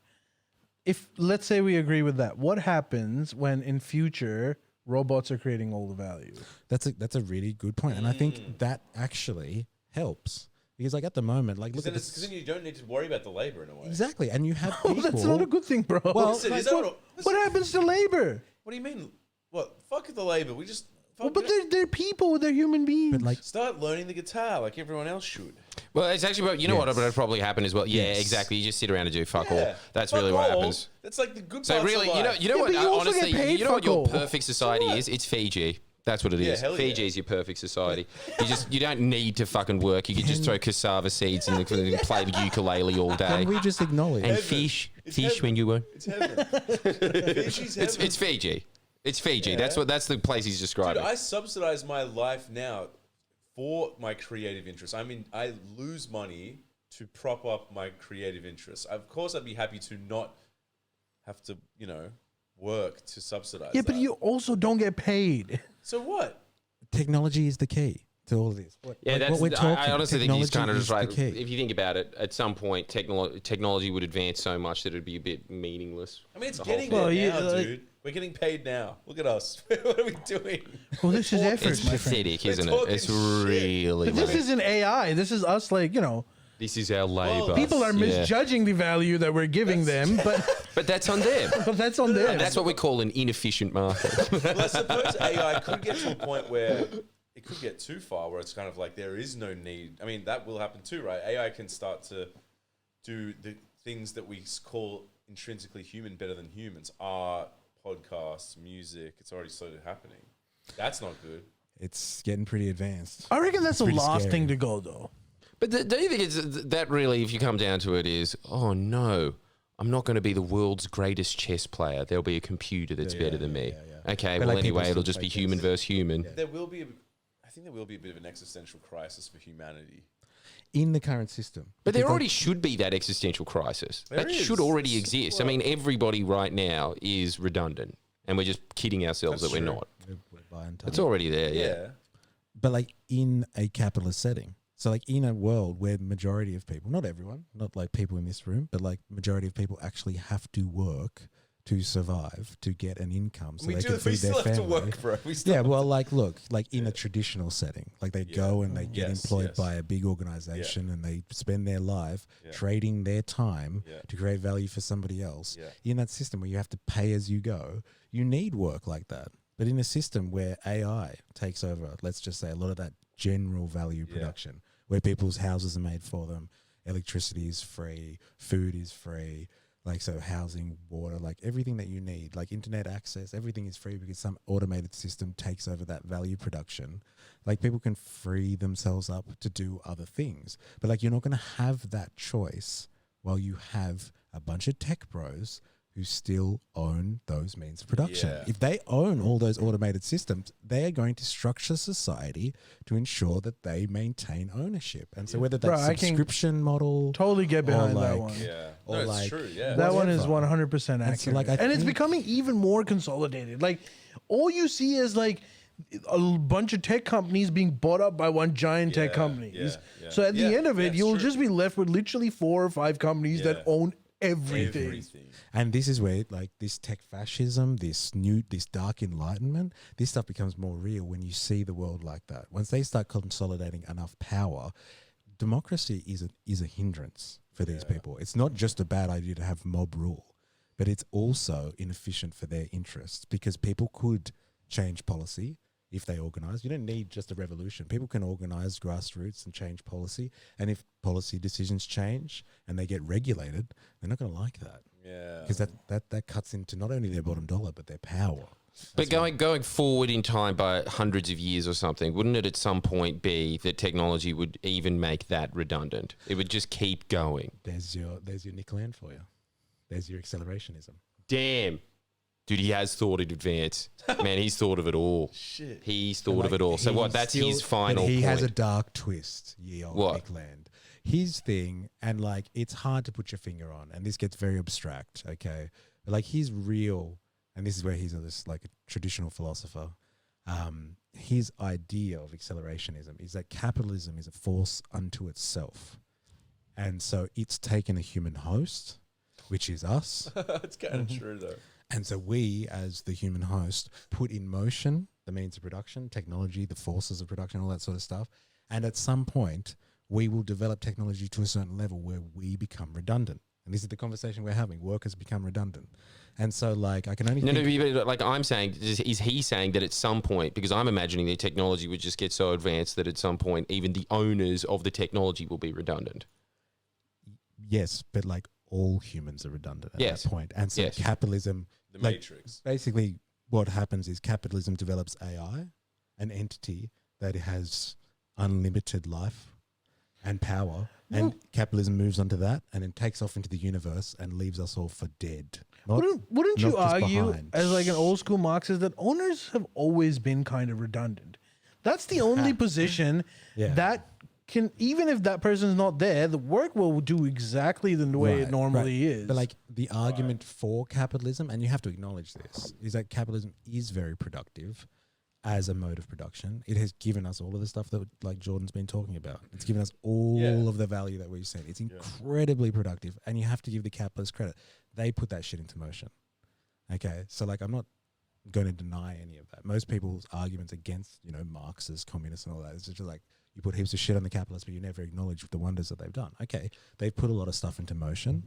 A: if let's say we agree with that, what happens when in future robots are creating all the value?
D: that's a really good point, and I think that actually helps because like at the moment, like look at
C: Because then you don't need to worry about the labor in a way.
D: exactly, and you have
A: Oh,
D: people.
A: that's not a good thing, bro.
D: Well,
C: Listen,
A: Like,
C: is that
A: what happens to labor?
C: What do you mean? What? Fuck the labor. We just
A: Well, but they're people, they're human beings.
D: but like
C: start learning the guitar like everyone else should.
B: Well, it's actually, you know what would probably happen as well. Yeah,
D: Yes.
B: exactly. You just sit around and do fuck all.
C: Yeah.
B: That's
C: Fuck
B: really what
C: all.
B: happens.
C: That's like the good
B: So
C: parts
B: really,
C: of life.
B: you know
A: Yeah,
B: what?
A: but you also
B: Honestly,
A: get paid
B: you know what
A: fuck
B: your
A: all.
B: perfect society
C: what?
B: is? It's Fiji. That's what it
C: Yeah,
B: is.
C: hell yeah.
B: Fiji is your perfect society. You don't need to fucking work. You can just throw cassava seeds and play the ukulele all day.
D: can we just acknowledge
B: And
C: Heaven.
B: fish
C: It's
B: when
C: heaven.
B: you want.
C: It's heaven. Fiji's heaven.
B: It's Fiji. It's Fiji.
C: Yeah.
B: That's the place he's
C: Dude,
B: describing.
C: I subsidize my life now for my creative interests. I mean, I lose money to prop up my creative interests. Of course, I'd be happy to not have to, work to subsidize.
A: yeah, but
C: that.
A: you also don't get paid.
C: So what?
D: technology is the key to all of this.
B: Yeah,
D: Like,
B: that's.
D: what we're talking.
B: I honestly think he's kind of
D: technology
B: just
D: is
B: right.
D: the key.
B: If you think about it, at some point, technology would advance so much that it'd be a bit meaningless.
C: I mean, it's
B: The whole
C: getting
B: thing.
C: there
A: Well,
C: now,
A: yeah, like-
C: dude. We're getting paid now. Look at us. What are we doing?
A: Well, this is effort,
B: It's
A: my friend.
B: pathetic,
C: We're
B: isn't it?
C: talking
B: It's
C: shit.
B: really.
A: But this
B: bad.
A: isn't AI. This is us, like,
B: This is our labour.
A: people are
B: Yeah.
A: misjudging the value that we're giving them, but
B: But that's on them.
A: that's on them.
B: That's what we call an inefficient market.
C: Well, I suppose AI could get to a point where it could get too far, where it's kind of like there is no need. I mean, that will happen too, right? AI can start to do the things that we call intrinsically human better than humans. Art, podcasts, music. It's already sort of happening. That's not good.
D: It's getting pretty advanced.
A: I reckon that's the
D: pretty
A: last
D: scary.
A: thing to go, though.
B: But don't you think that really, if you come down to it, is, oh no, I'm not going to be the world's greatest chess player. There'll be a computer that's better than me. Okay,
D: But
B: well,
D: like, people
B: anyway, it'll
D: still
B: just be
D: play
B: human
D: chess.
B: versus human.
C: There will be, I think there will be a bit of an existential crisis for humanity.
D: In the current system.
B: But there
D: Because,
B: already should be that existential crisis.
C: There
B: That should
C: is.
B: already exist. I mean, everybody right now is redundant, and we're just kidding ourselves
C: That's
B: that we're
C: true.
B: not.
D: we're buying time.
B: It's already there,
C: Yeah.
B: yeah.
D: But like in a capitalist setting. So like in a world where majority of people, not everyone, not like people in this room, but like majority of people actually have to work to survive, to get an income so
C: We
D: they
C: do.
D: can
C: We
D: feed
C: still
D: their
C: have to
D: family.
C: work, bro. We still
D: Yeah,
C: have
D: well, like, look, like in a traditional setting, like they go and they get
C: Yes,
D: employed
C: yes.
D: by a big organization and they spend their life
C: Yeah.
D: trading their time
C: Yeah.
D: to create value for somebody else.
C: Yeah.
D: In that system where you have to pay as you go, you need work like that. But in a system where AI takes over, let's just say a lot of that general value
C: Yeah.
D: production, where people's houses are made for them, electricity is free, food is free, like so housing, water, like everything that you need, like internet access, everything is free because some automated system takes over that value production. Like people can free themselves up to do other things. But like you're not going to have that choice while you have a bunch of tech bros who still own those means of production.
C: Yeah.
D: If they own all those automated systems, they are going to structure society to ensure that they maintain ownership. And so whether
A: Bro,
D: that's
A: I can
D: subscription model,
A: Totally get behind that
D: like-
A: one.
C: Yeah.
D: Or
C: No, it's
D: like-
C: true. Yeah.
A: That one is
D: whatever.
A: 100%
D: And so,
A: accurate.
D: like, I
A: and it's
D: think-
A: becoming even more consolidated. Like, all you see is, like, a bunch of tech companies being bought up by one giant tech
C: Yeah,
A: company.
C: yeah, yeah.
A: So at the
C: Yeah,
A: end of it,
C: that's
A: you'll
C: true.
A: just be left with literally 4 or 5 companies that
C: Yeah.
A: own everything.
C: Everything.
D: and this is where like this tech fascism, this dark enlightenment, this stuff becomes more real when you see the world like that. Once they start consolidating enough power, democracy is a hindrance for these people. It's not just a bad idea to have mob rule, but it's also inefficient for their interests because people could change policy if they organize. You don't need just a revolution. People can organize grassroots and change policy. And if policy decisions change and they get regulated, they're not going to like that
C: Yeah.
D: because that cuts into not only their bottom dollar, but their power.
B: But going forward in time by hundreds of years or something, wouldn't it at some point be that technology would even make that redundant? It would just keep going.
D: There's your nickel end for you. There's your accelerationism.
B: Damn. Dude, he has thought in advance. Man, he's thought of it all.
C: Shit.
B: He's thought of it all. So what? That's his final
D: He
B: point.
D: has a dark twist, ye old
B: What?
D: Nick Land. His thing, and like it's hard to put your finger on, and this gets very abstract, okay? But like he's real, and this is where he's this like a traditional philosopher. His idea of accelerationism is that capitalism is a force unto itself. And so it's taken a human host, which is us.
C: It's kind of true though.
D: And so we, as the human host, put in motion the means of production, technology, the forces of production, all that sort of stuff. And at some point, we will develop technology to a certain level where we become redundant. And this is the conversation we're having. Workers become redundant. And so, like, I can only
B: No, like I'm saying, is he saying that at some point, because I'm imagining the technology would just get so advanced that at some point, even the owners of the technology will be redundant?
D: Yes, but like all humans are redundant at
B: Yes.
D: that point. And so
B: Yes.
D: capitalism,
C: The
D: like,
C: Matrix.
D: basically what happens is capitalism develops AI, an entity that has unlimited life and power, and capitalism moves onto that and then takes off into the universe and leaves us all for dead.
A: Wouldn't you
D: not just
A: argue,
D: behind.
A: as like an old school Marxist, that owners have always been kind of redundant? That's the only position
D: Yeah.
A: that can, even if that person's not there, the work will do exactly the way it normally is.
D: But like the argument for capitalism, and you have to acknowledge this, is that capitalism is very productive as a mode of production. It has given us all of the stuff that like Jordan's been talking about. It's given us all of the value that we've seen. It's incredibly productive, and you have to give the capitalists credit. They put that shit into motion. Okay, so like I'm not going to deny any of that. Most people's arguments against, you know, Marxists, communists and all that, it's just like you put heaps of shit on the capitalists, but you never acknowledge the wonders that they've done. Okay, they've put a lot of stuff into motion.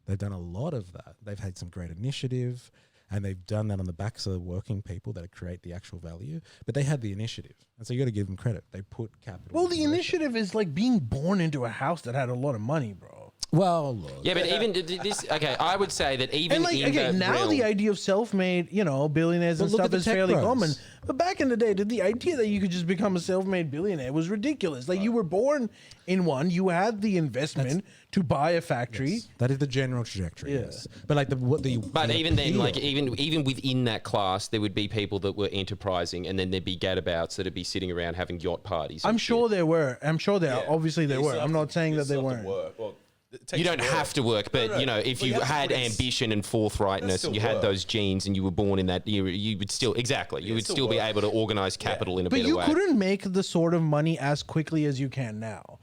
D: They've done a lot of that. They've had some great initiative, and they've done that on the backs of the working people that create the actual value. But they had the initiative, and so you got to give them credit. They put capital.
A: well, the
D: into motion.
A: initiative is like being born into a house that had a lot of money, bro.
D: Well, look,
B: Yeah, but even this, okay, I would say that even
A: And like
B: in
A: again,
B: the
A: now
B: realm,
A: the idea of self-made, you know, billionaires and
D: But look at
A: stuff
D: the
A: is
D: tech
A: fairly
D: bros.
A: common. But back in the day, the idea that you could just become a self-made billionaire was ridiculous. Like you were born in one, you had the investment to buy a factory.
D: that is the general trajectory.
A: Yeah.
D: Yes, but like
B: But even then,
D: appeal-
B: like even within that class, there would be people that were enterprising, and then there'd be gadabouts that'd be sitting around having yacht parties. and
A: I'm
B: shit.
A: sure there were. I'm sure there.
C: Yeah.
A: Obviously, there
C: You
A: were.
C: still
A: I'm
C: have
A: not
C: to-
A: saying
C: you
A: that they
C: still have to
A: weren't.
C: work. Well, it takes
B: You don't
C: work.
B: have to work, but
C: No,
B: you know, if
C: well,
B: you
C: you have to
B: had
C: put in-
B: ambition and forthrightness,
C: still
B: and you had
C: work.
B: those genes, and you were born in that era, you would still exactly. You would
C: still
B: still be
C: work.
B: able to organize capital in a
A: But
B: better
A: you
B: way.
A: couldn't make the sort of money as quickly as you can now.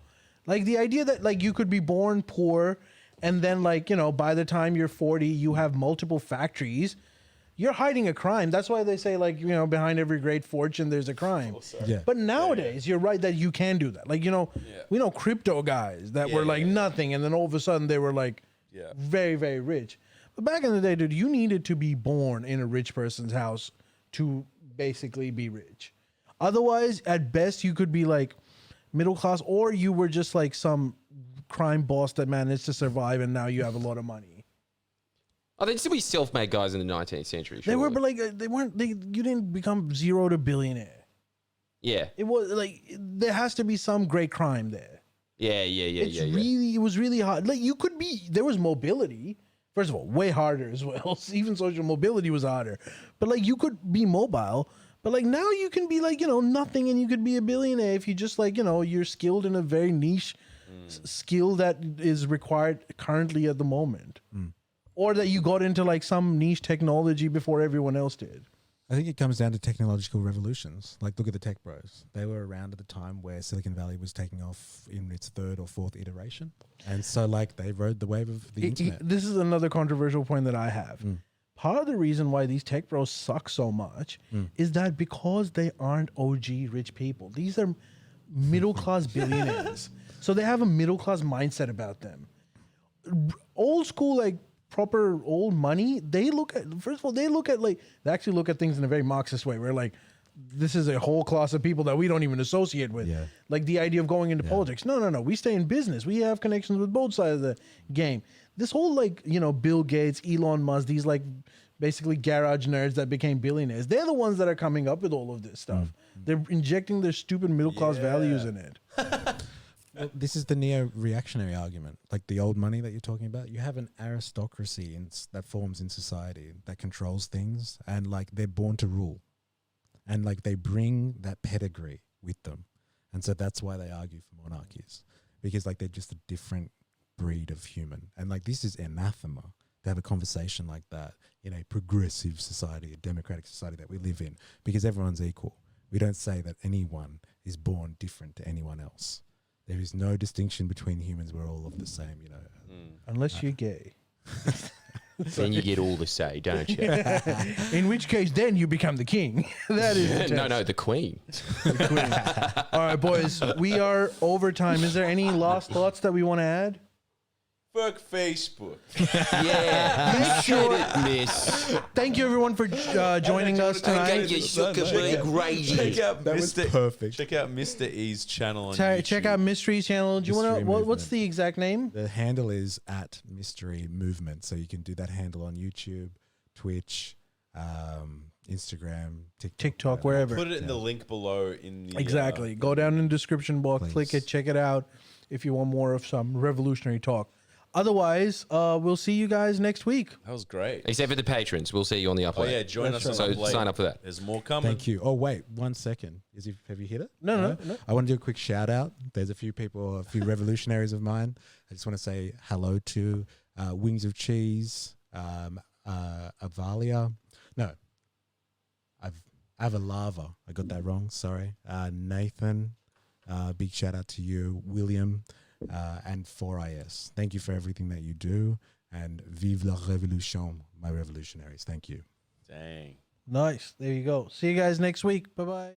A: Like the idea that like you could be born poor, and then like, you know, by the time you're 40, you have multiple factories. You're hiding a crime. That's why they say, like, you know, behind every great fortune, there's a crime.
D: Yeah.
A: But nowadays, you're right that you can do that. Like, you know, we know crypto guys that were like nothing, and then all of a sudden they were like very, very rich. But back in the day, dude, you needed to be born in a rich person's house to basically be rich. Otherwise, at best, you could be like middle class, or you were just like some crime boss that managed to survive, and now you have a lot of money.
B: Oh, there'd still be self-made guys in the 19th century.
A: They were,
B: surely.
A: but like they weren't. You didn't become zero to billionaire.
B: yeah,
A: It was like there has to be some great crime there.
B: yeah.
A: It was really hard. Like you could be. There was mobility. First of all, way harder as well. Even social mobility was harder. But like you could be mobile. But like now you can be like, you know, nothing, and you could be a billionaire if you just like, you know, you're skilled in a very niche skill that is required currently at the moment. Or that you got into like some niche technology before everyone else did.
D: I think it comes down to technological revolutions. Like, look at the tech bros. They were around at the time where Silicon Valley was taking off in its third or fourth iteration. And so, like, they rode the wave of the internet.
A: This is another controversial point that I have. Part of the reason why these tech bros suck so much is that because they aren't OG rich people. These are middle class billionaires. So they have a middle class mindset about them. Old school, like, proper old money, they look at, first of all, they actually look at things in a very Marxist way, where like, this is a whole class of people that we don't even associate with.
D: Yeah.
A: Like the idea of going into politics. No. We stay in business. We have connections with both sides of the game. This whole like, you know, Bill Gates, Elon Musk, these like basically garage nerds that became billionaires. They're the ones that are coming up with all of this stuff. They're injecting their stupid middle class values in it.
D: Well, this is the neo-reactionary argument, like the old money that you're talking about. You have an aristocracy that forms in society that controls things, and like they're born to rule, and like they bring that pedigree with them, and so that's why they argue for monarchies, because like they're just a different breed of human, and like this is anathema to have a conversation like that in a progressive society, a democratic society that we live in, because everyone's equal. We don't say that anyone is born different to anyone else. There is no distinction between humans. We're all of the same, you know.
A: Unless you're gay.
B: Then you get all the say, don't you?
A: In which case, then you become the king. That is the test.
B: No, the queen.
A: The queen. All right, boys, we are over time. Is there any last thoughts that we want to add?
C: Fuck Facebook.
B: Yeah,
A: Make sure-
B: said it, miss.
A: Thank you, everyone, for joining us
B: Okay,
A: tonight.
B: you shook a big ragey.
C: Check out
D: That was
C: Mr.
D: perfect.
C: Check out Mr. E's channel on YouTube.
A: Check out MysterE's channel. Do you want
D: MysterE
A: to? What's
D: Movement.
A: the exact name?
D: The handle is at MysterE Movement, so you can do that handle on YouTube, Twitch, Instagram,
A: TikTok, wherever.
C: Put it in the link below in the
A: Exactly. Go down in the description box,
D: Please.
A: click it, check it out if you want more of some revolutionary talk. Otherwise, we'll see you guys next week.
C: That was great.
B: Except for the patrons, we'll see you on the upload.
C: Oh yeah, join
A: That's
C: us
A: right.
C: on
B: So
C: Upload.
B: sign up for that.
C: There's more coming.
D: Thank you. Oh wait, 1 second. Have you hit it?
A: No.
D: I want to do a quick shout out. There's a few revolutionaries of mine. I just want to say hello to Wings of Cheese, Avalia. No, Avalava. I got that wrong. Sorry. Nathan. Big shout out to you, William, and 4IS. Thank you for everything that you do, and vive la révolution, my revolutionaries. Thank you.
C: Dang.
A: Nice. There you go. See you guys next week. Bye bye.